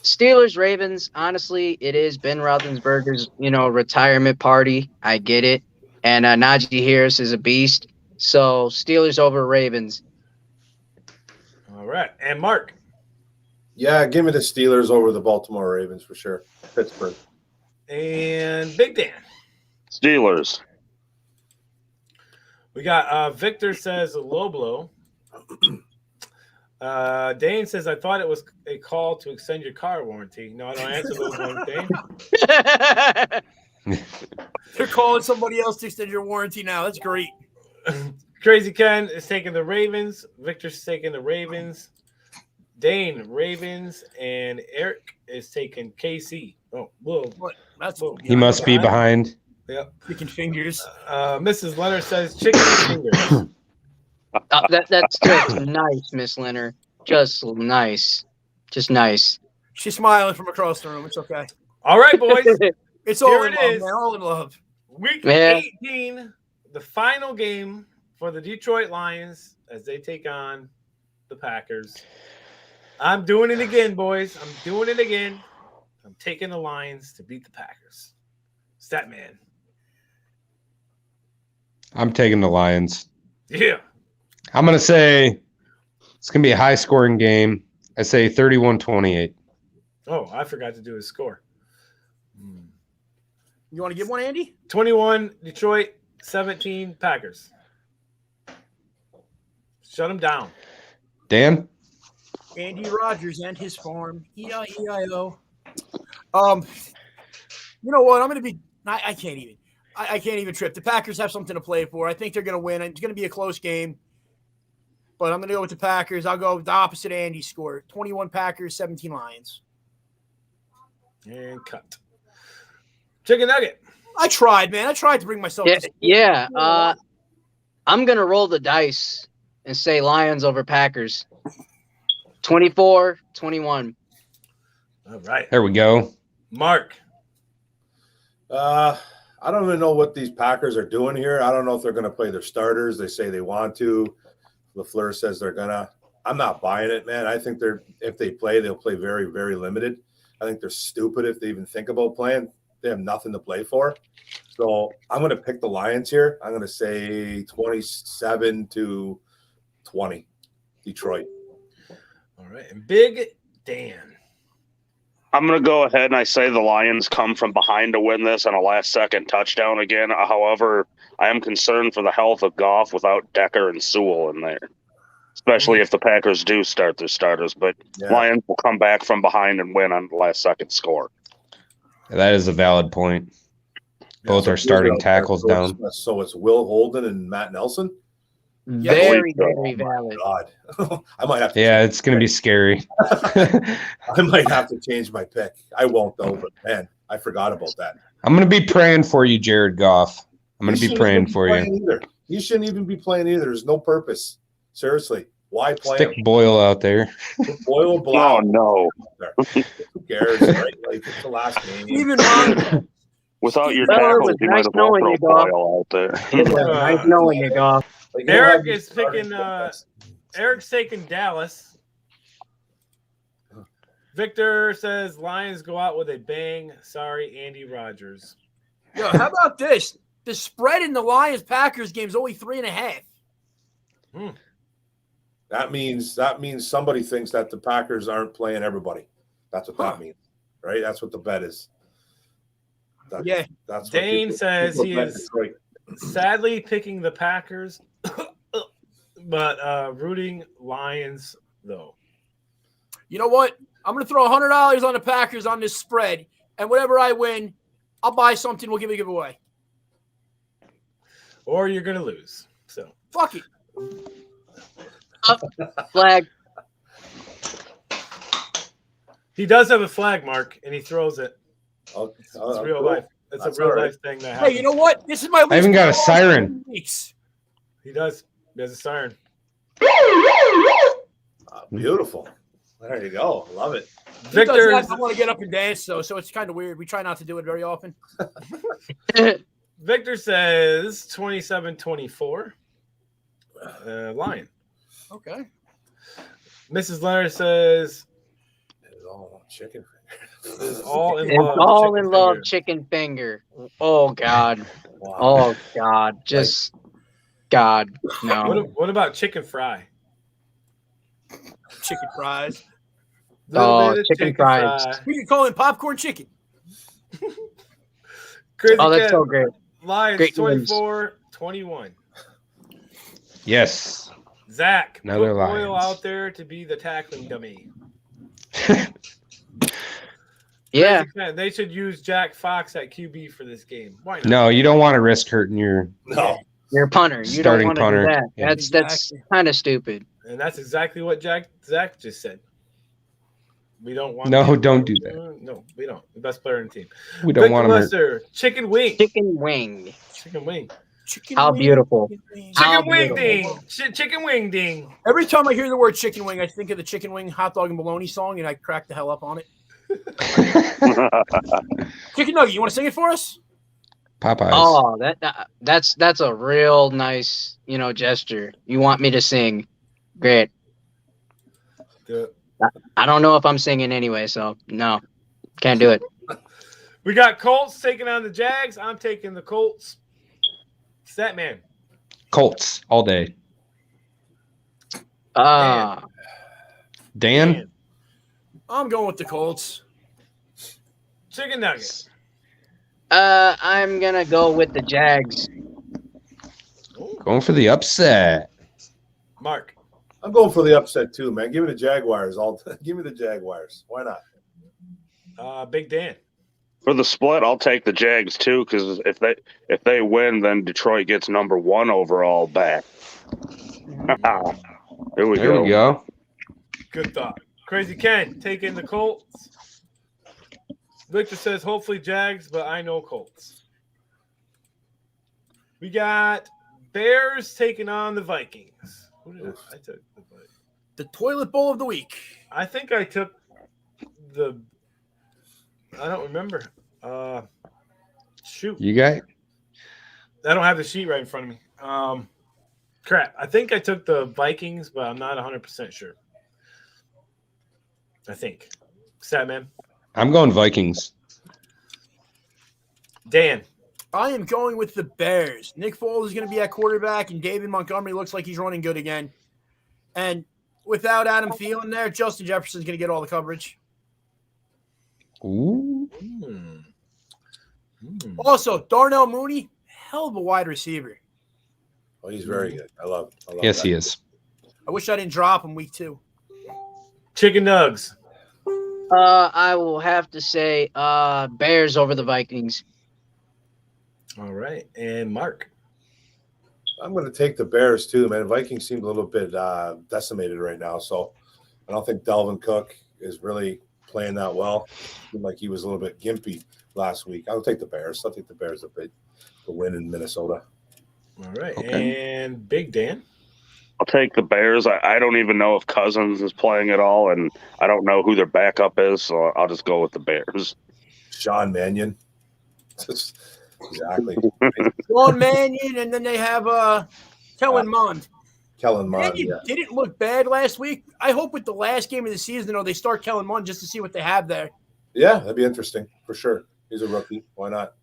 Steelers, Ravens, honestly, it is Ben Roethlisberger's, retirement party. I get it. And Najee Harris is a beast. So Steelers over Ravens.
All right. And Mark.
Yeah, give me the Steelers over the Baltimore Ravens for sure. Pittsburgh.
And Big Dan.
Steelers.
We got Victor says a low blow. Dane says, I thought it was a call to extend your car warranty. No, I don't answer those ones, Dane.
They're calling somebody else to extend your warranty now. That's great.
Crazy Ken is taking the Ravens. Victor's taking the Ravens. Dane, Ravens. And Eric is taking KC. Oh, whoa.
What? That's
He must be behind.
Yep.
Picking fingers.
Mrs. Leonard says chicken fingers.
That's just nice, Miss Leonard. Just nice. Just nice.
She's smiling from across the room. It's okay.
All right, boys.
It's all
Here
in
it
love,
is.
man. All in love.
Week
Yeah.
18, the final game for the Detroit Lions as they take on the Packers. I'm doing it again, boys. I'm doing it again. I'm taking the Lions to beat the Packers. Statman.
I'm taking the Lions.
Yeah.
I'm going to say it's going to be a high-scoring game. I say 31-28.
Oh, I forgot to do his score.
You want to give one, Andy?
21 Detroit, 17 Packers. Shut him down.
Dan?
Andy Rogers and his farm. E-I-E-I-O. You know what? I'm going to be – I can't even. I can't even trip. The Packers have something to play for. I think they're going to win. It's going to be a close game. But I'm going to go with the Packers. I'll go the opposite of Andy's score. 21 Packers, 17 Lions.
And cut. Chicken nugget.
I tried, man. I tried to bring myself to
Yeah. I'm going to roll the dice and say Lions over Packers. 24-21.
All right.
There we go.
Mark.
I don't even know what these Packers are doing here. I don't know if they're going to play their starters. They say they want to. LaFleur says they're going to. I'm not buying it, man. I think if they play, they'll play very, very limited. I think they're stupid if they even think about playing. They have nothing to play for. So I'm going to pick the Lions here. I'm going to say 27-20, Detroit.
All right. And Big Dan.
I'm going to go ahead and I say the Lions come from behind to win this on a last-second touchdown again. However, I am concerned for the health of Goff without Decker and Sewell in there, especially if the Packers do start their starters. But Lions will come back from behind and win on the last-second score.
That is a valid point. Both are starting tackles down.
So it's Will Holden and Matt Nelson?
Very, very valid.
God. I might have to.
Yeah, it's going to be scary.
I might have to change my pick. I won't, though, but, man, I forgot about that.
I'm going to be praying for you, Jared Goff. I'm going to be praying for you.
Either. He shouldn't even be playing either. There's no purpose. Seriously. Why play
Stick
him?
Boyle out there.
Boyle
Oh,
Blau.
no.
Who cares, right? Like, it's the last game.
Even Ron.
Without your
Well, it
tackles,
was
you
nice
might as well
knowing
throw
you, Goff.
Boyle out there.
Nice knowing you, Goff.
Like, you don't
Eric
have these
is picking
starting
Eric's taking Dallas. Victor says Lions go out with a bang. Sorry, Andy Rogers.
Yo, how about this? The spread in the Lions-Packers game is only 3.5.
That means somebody thinks that the Packers aren't playing everybody. That's what that means, right? That's what the bet is.
Yeah.
That's what
Dane says
people
he
bet
is
Detroit.
sadly picking the Packers, but rooting Lions though.
You know what? I'm going to throw $100 on the Packers on this spread, and whatever I win, I'll buy something. We'll give a giveaway.
Or you're gonna lose. So
Fuck it.
Flag.
he does have a flag, Mark, and he throws it.
Oh,
It's real life. It's
That's
a real
all right.
life thing that happens.
Hey, you know what? This is my.
I even got a siren.
Weeks.
He does. He has a siren.
Beautiful. There you go. Love it.
Victor,
I want to get up and dance, though, so it's kind of weird. We try not to do it very often.
Victor says 27-24. Lion.
Okay.
Mrs. Leonard says
Oh, chicken.
is all in
It's
love.
all
chicken
in love,
finger.
chicken finger. Oh, God.
Wow.
Oh, God. Just, God. No.
What about chicken fry?
Chicken fries.
Oh,
Little bit of
chicken fries.
We can call him popcorn chicken.
Crazy
Oh, that's
Cat,
so great.
Lions
great news.
24-21.
Yes.
Zach,
Another
put Boyle
Lions.
out there to be the tackling dummy.
Yeah.
Crazy Cat, they should use Jack Fox at QB for this game. Why not?
No, you don't want to risk hurting your.
No.
You're a punter. You
Starting
don't want to
punter.
do that.
Yeah.
That's
Exactly.
kind of stupid.
And that's exactly what Zach just said. We don't want.
No,
him.
don't do that.
No, we don't. The best player in the team.
We don't want
Victor
to.
Lester, chicken wing.
Chicken wing.
Chicken wing.
Chicken
How
wing,
beautiful.
chicken wing.
How
Chicken wing
beautiful.
ding. Chicken wing ding.
Every time I hear the word chicken wing, I think of the chicken wing hot dog and bologna song, and I crack the hell up on it. Chicken nugget, you want to sing it for us?
Popeyes.
Oh, that's a real nice, gesture. You want me to sing? Great.
Do it.
I don't know if I'm singing anyway, so no, can't do it.
We got Colts taking on the Jags. I'm taking the Colts. Statman.
Colts all day. Dan?
I'm going with the Colts.
Chicken nugget.
I'm gonna go with the Jags.
Ooh.
Going for the upset.
Mark.
I'm going for the upset too, man. Give me the Jaguars. Give me the Jaguars. Why not?
Big Dan.
For the split, I'll take the Jags too, because if they win, then Detroit gets number 1 overall back. Here we
There
go.
we go.
Good thought. Crazy Ken taking the Colts. Victor says hopefully Jags, but I know Colts. We got Bears taking on the Vikings. Who did I took the Vikings.
The toilet bowl of the week.
I think I took the. I don't remember. Shoot.
You got
I don't have the sheet right in front of me. Crap. I think I took the Vikings, but I'm not 100% sure. I think. Statman.
I'm going Vikings.
Dan.
I am going with the Bears. Nick Foles is going to be at quarterback, and David Montgomery looks like he's running good again. And without Adam Thielen there, Justin Jefferson's going to get all the coverage.
Ooh.
Also, Darnell Mooney, hell of a wide receiver.
Oh, he's very good. I love
Yes,
that.
he is.
I wish I didn't drop him week 2.
Chicken Nugs.
I will have to say Bears over the Vikings.
All right. And Mark.
I'm going to take the Bears too, man. Vikings seem a little bit decimated right now, so I don't think Dalvin Cook is really playing that well. Seemed like he was a little bit gimpy last week. I'll take the Bears. I'll take the Bears the win in Minnesota.
All right.
Okay.
And Big Dan.
I'll take the Bears. I don't even know if Cousins is playing at all, and I don't know who their backup is, so I'll just go with the Bears.
Sean Mannion. Exactly.
Sean Mannion, and then they have Kellen Mond.
Kellen Mond,
Mannion
yeah.
didn't look bad last week. I hope with the last game of the season, though, they start Kellen Mond just to see what they have there.
Yeah, that'd be interesting for sure. He's a rookie. Why not?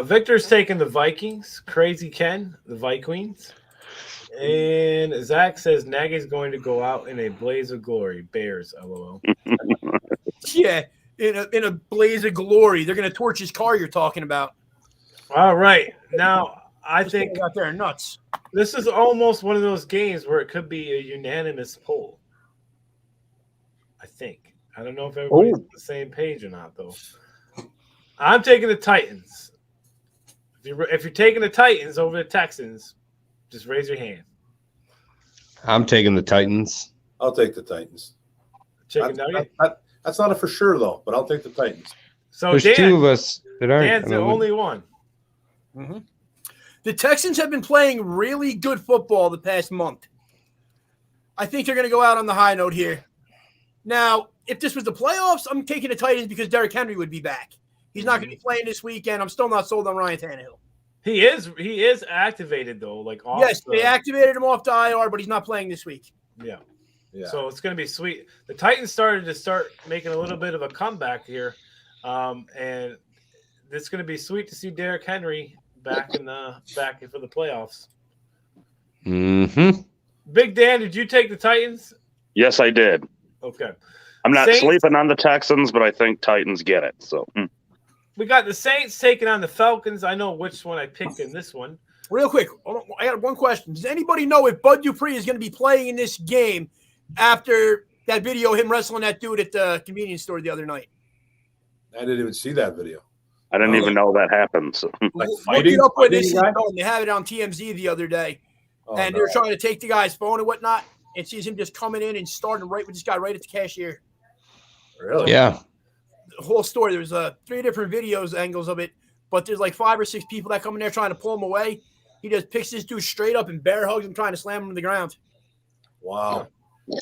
Victor's taking the Vikings. Crazy Ken, the Vikings. And Zach says Nagy's going to go out in a blaze of glory. Bears, LOL.
Yeah, in a blaze of glory. They're going to torch his car you're talking about.
All right. Now, I
Those
think
guys out there are nuts.
this is almost one of those games where it could be a unanimous poll. I think. I don't know if everybody's on the same page or not, though. I'm taking the Titans. If you're taking the Titans over the Texans, just raise your hand.
I'm taking the Titans.
I'll take the Titans.
Chicken nugget.
That's not a for sure, though, but I'll take the Titans.
So
There's
Dan,
two of us that aren't.
Dan's the only one.
Mm-hmm. The Texans have been playing really good football the past month. I think they're going to go out on the high note here. Now, if this was the playoffs, I'm taking the Titans because Derrick Henry would be back. He's not going to be playing this weekend. I'm still not sold on Ryan Tannehill.
He is activated though. Like off
Yes, they activated him off the IR, but he's not playing this week.
Yeah.
Yeah.
So it's going to be sweet. The Titans started making a little bit of a comeback here, and it's going to be sweet to see Derrick Henry back for the playoffs.
Mm-hmm.
Big Dan, did you take the Titans?
Yes, I did.
Okay.
I'm not
Saints-
sleeping on the Texans, but I think Titans get it. So
We got the Saints taking on the Falcons. I know which one I picked in this one.
Real quick, I got one question. Does anybody know if Bud Dupree is going to be playing in this game after that video of him wrestling that dude at the convenience store the other night?
I didn't even see that video.
I didn't even know that happened. So
Like
Look
fighting?
it up when this is
Fighting guy?
going. They had it on TMZ the other day,
Oh,
and
no.
they were trying to take the guy's phone and whatnot, and sees him just coming in and starting right with this guy right at the cashier.
Really?
Yeah.
The whole story. There's 3 different videos angles of it, but there's like 5 or 6 people that come in there trying to pull him away. He just picks this dude straight up and bear hugs him, trying to slam him to the ground.
Wow.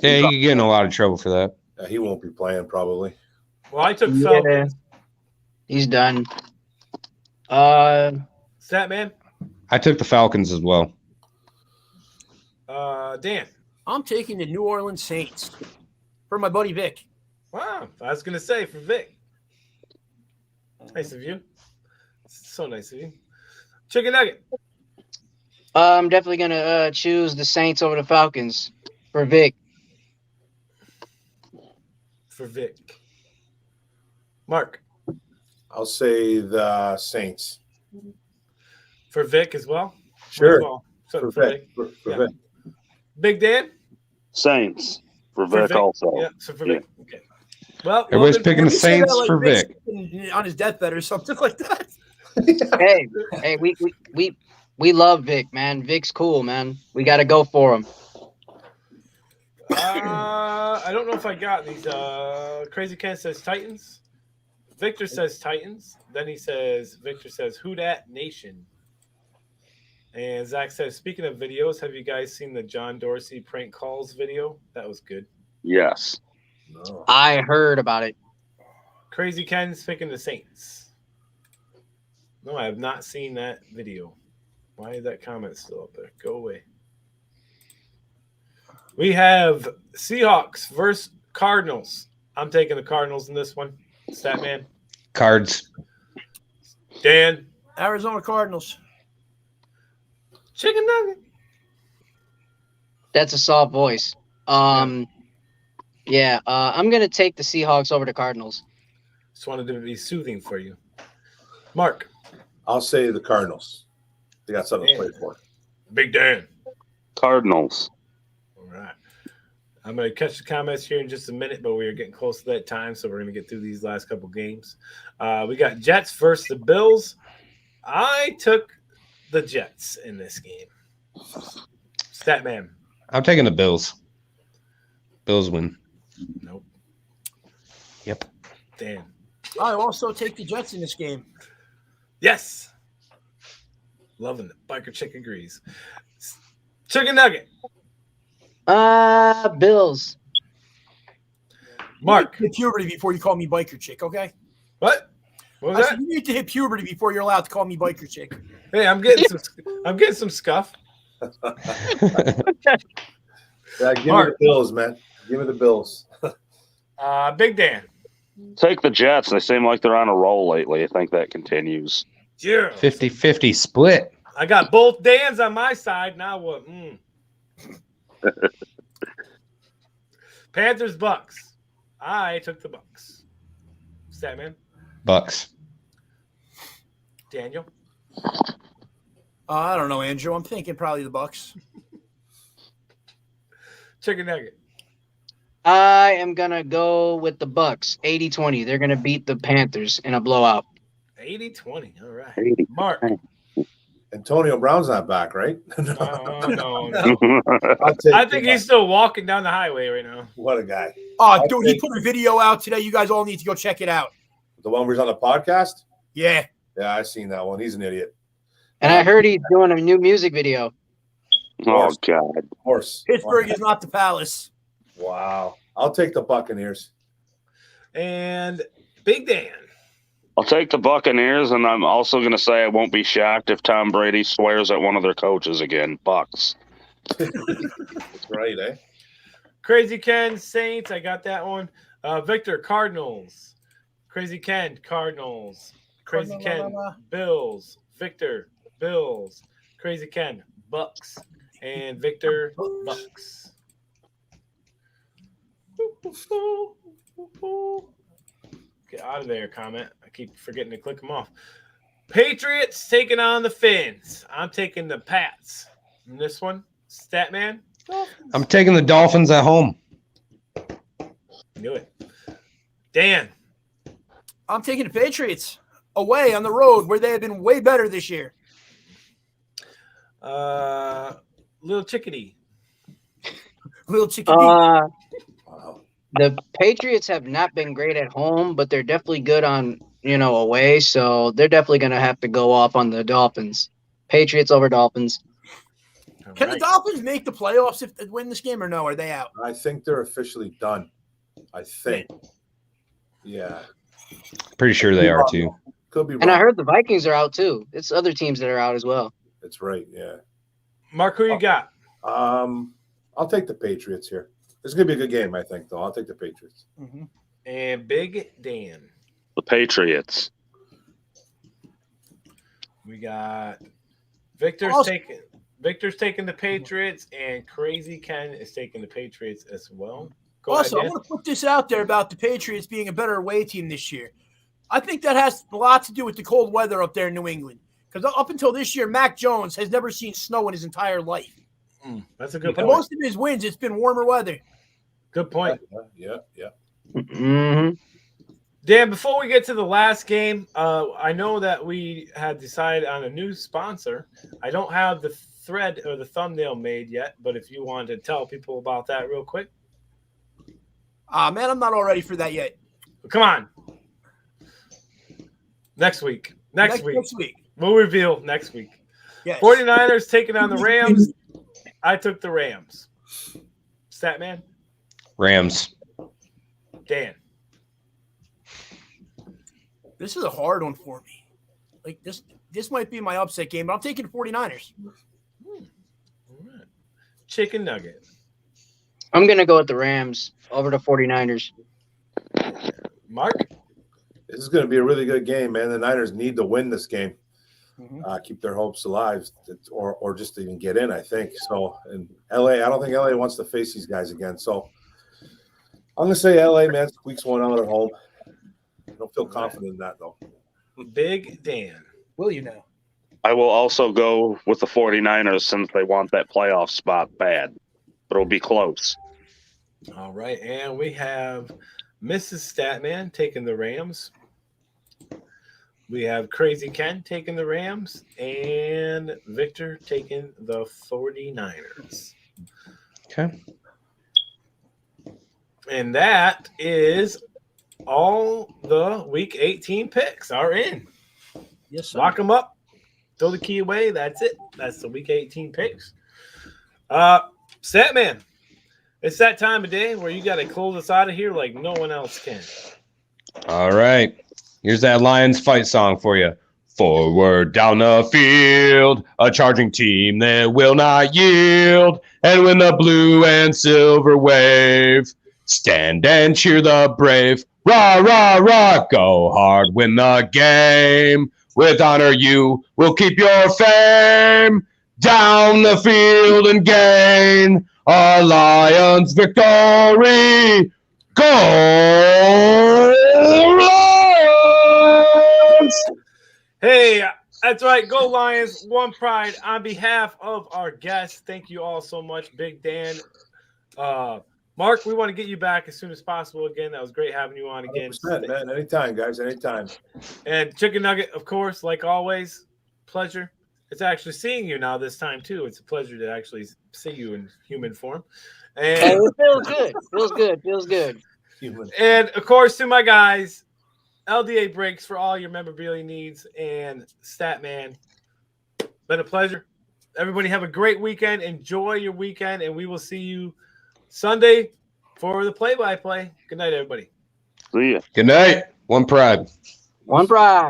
Yeah, you could get in a lot of trouble for that.
Yeah, he won't be playing probably.
Well, I took Falcons.
He's done.
Statman,
I took the Falcons as well.
Dan.
I'm taking the New Orleans Saints for my buddy Vic.
Wow, I was going to say for Vic. Nice of you. So nice of you. Chicken nugget.
I'm definitely going to choose the Saints over the Falcons for Vic.
For Vic. Mark.
I'll say the Saints.
For Vic as well.
Sure.
Well, so
For
for
Vic.
Vic.
For
Yeah.
Vic.
Big Dan.
Saints for
For
Vic also.
Yeah, so for
Yeah.
Vic. Okay. Well,
Everybody's
Logan,
picking the
You say that
Saints
like
for
Vic's
Vic.
on his deathbed or something like that.
Hey, we love Vic, man. Vic's cool, man. We got to go for him.
I don't know if I got these. Crazy Ken says Titans. Victor says Titans. Then Victor says, who dat nation? And Zach says, speaking of videos, have you guys seen the John Dorsey prank calls video? That was good.
Yes.
No.
I heard about it.
Crazy Ken's picking the Saints. No, I have not seen that video. Why is that comment still up there? Go away. We have Seahawks versus Cardinals. I'm taking the Cardinals in this one. Statman.
Cards.
Dan.
Arizona Cardinals.
Chicken nugget.
That's a soft voice. I'm gonna take the Seahawks over the Cardinals.
Just wanted to be soothing for you. Mark.
I'll say the Cardinals. They got something to play for.
Big Dan.
Cardinals.
All right. I'm going to catch the comments here in just a minute, but we are getting close to that time, so we're going to get through these last couple games. We got Jets versus the Bills. I took the Jets in this game. Statman.
I'm taking the Bills. Bills win.
Nope.
Yep.
Dan.
I also take the Jets in this game.
Yes. Loving it. Biker Chick agrees. Chicken nugget.
Bills.
Mark.
Hit puberty before you call me biker chick, okay?
What? What
I
was
said
that?
you need to hit puberty before you're allowed to call me biker chick.
Hey, I'm getting some scuff.
Yeah, give me
Mark.
the Bills, man. Give me the Bills.
Big Dan.
Take the Jets. They seem like they're on a roll lately. I think that continues.
Yeah.
50-50 split.
I got both Dans on my side. Now what? Panthers, Bucks. I took the Bucks. Statman.
Bucks.
Daniel.
I don't know, Andrew. I'm thinking probably the Bucks.
Chicken nugget.
I am gonna go with the Bucks. 80-20. They're gonna beat the Panthers in a blowout.
80-20. All right.
80.
Mark.
Antonio Brown's not back, right?
No.
I'll take
I think he's still walking down the highway right now.
What a guy.
Oh, dude, he put a video out today. You guys all need to go check it out.
The one where he's on the podcast?
Yeah.
Yeah, I've seen that one. He's an idiot.
And I heard he's doing a new music video.
Oh, God.
Of course.
Pittsburgh is not the Palace.
Wow. I'll take the Buccaneers.
And Big Dan.
I'll take the Buccaneers, and I'm also going to say I won't be shocked if Tom Brady swears at one of their coaches again. Bucks.
That's right, eh?
Crazy Ken, Saints. I got that one. Victor, Cardinals. Crazy Ken, Cardinals. Crazy Ken, Bills. Victor, Bills. Crazy Ken, Bucks. And Victor, Bucks. Get out of there, comment. I keep forgetting to click them off. Patriots taking on the Finns. I'm taking the Pats. And this one, Statman.
I'm taking the Dolphins at home.
Knew it. Dan.
I'm taking the Patriots away on the road where they have been way better this year.
Little Chickadee.
Little chicken.
Wow.
The Patriots have not been great at home, but they're definitely good on, away. So they're definitely going to have to go off on the Dolphins. Patriots over Dolphins.
All
Can the
right.
Dolphins make the playoffs if they win this game or no? Are they out?
I think they're officially done. I think. Yeah.
Pretty sure they are too.
Could be wrong.
And I heard the Vikings are out too. It's other teams that are out as well.
That's right, yeah.
Mark, who you got?
I'll take the Patriots here. This is going to be a good game, I think, though. I'll take the Patriots.
Mm-hmm.
And Big Dan.
The Patriots.
We got Victor's
Also-
taking the Patriots, and Crazy Ken is taking the Patriots as well. Go
Also, I
ahead, Dan.
want to put this out there about the Patriots being a better away team this year. I think that has a lot to do with the cold weather up there in New England. Because up until this year, Mac Jones has never seen snow in his entire life.
That's a good
And
point.
most of his wins, it's been warmer weather.
Good point.
Yeah.
Mm-hmm.
Dan, before we get to the last game, I know that we had decided on a new sponsor. I don't have the thread or the thumbnail made yet, but if you want to tell people about that real quick.
Man, I'm not all ready for that yet.
Come on. Next week. Next week.
Next week.
We'll reveal next week.
Yes.
49ers taking on the Rams. I took the Rams. Statman?
Rams.
Dan.
This is a hard one for me. Like this might be my upset game, but I'm taking the 49ers.
All right. Chicken nugget.
I'm going to go with the Rams over the 49ers.
Mark?
This is going to be a really good game, man. The Niners need to win this game, keep their hopes alive, or just to even get in, I think. So, in LA, I don't think LA wants to face these guys again. So, I'm going to say LA, man, squeaks one out at home. I don't feel confident in that, though.
Big Dan.
Will you now?
I will also go with the 49ers since they want that playoff spot bad, but it'll be close.
All right. And we have Mrs. Statman taking the Rams. We have Crazy Ken taking the Rams and Victor taking the 49ers.
Okay.
And that is all the week 18 picks are in.
Yes, sir.
Lock them up. Throw the key away. That's it. That's the week 18 picks. Statman, it's that time of day where you got to close us out of here like no one else can.
All right. Here's that Lions fight song for you. Forward down the field, a charging team that will not yield. And when the blue and silver wave, stand and cheer the brave. Rah, rah, rah, go hard, win the game. With honor you will keep your fame. Down the field and gain a Lions victory. Go Lions!
Hey, that's right. Go Lions. One pride. On behalf of our guests, thank you all so much. Big Dan. Mark, we want to get you back as soon as possible again. That was great having you on again.
100%, man. Anytime, guys. Anytime.
And Chicken Nugget, of course, like always, pleasure. It's actually seeing you now this time, too. It's a pleasure to actually see you in human form.
Hey,
And,
it feels good. Feels good. Feels good.
and of course, to my guys, LDA Breaks for all your memorabilia needs, and Statman. Been a pleasure. Everybody have a great weekend. Enjoy your weekend, and we will see you Sunday for the play-by-play. Good night, everybody.
See ya.
Good night. One pride.
One pride.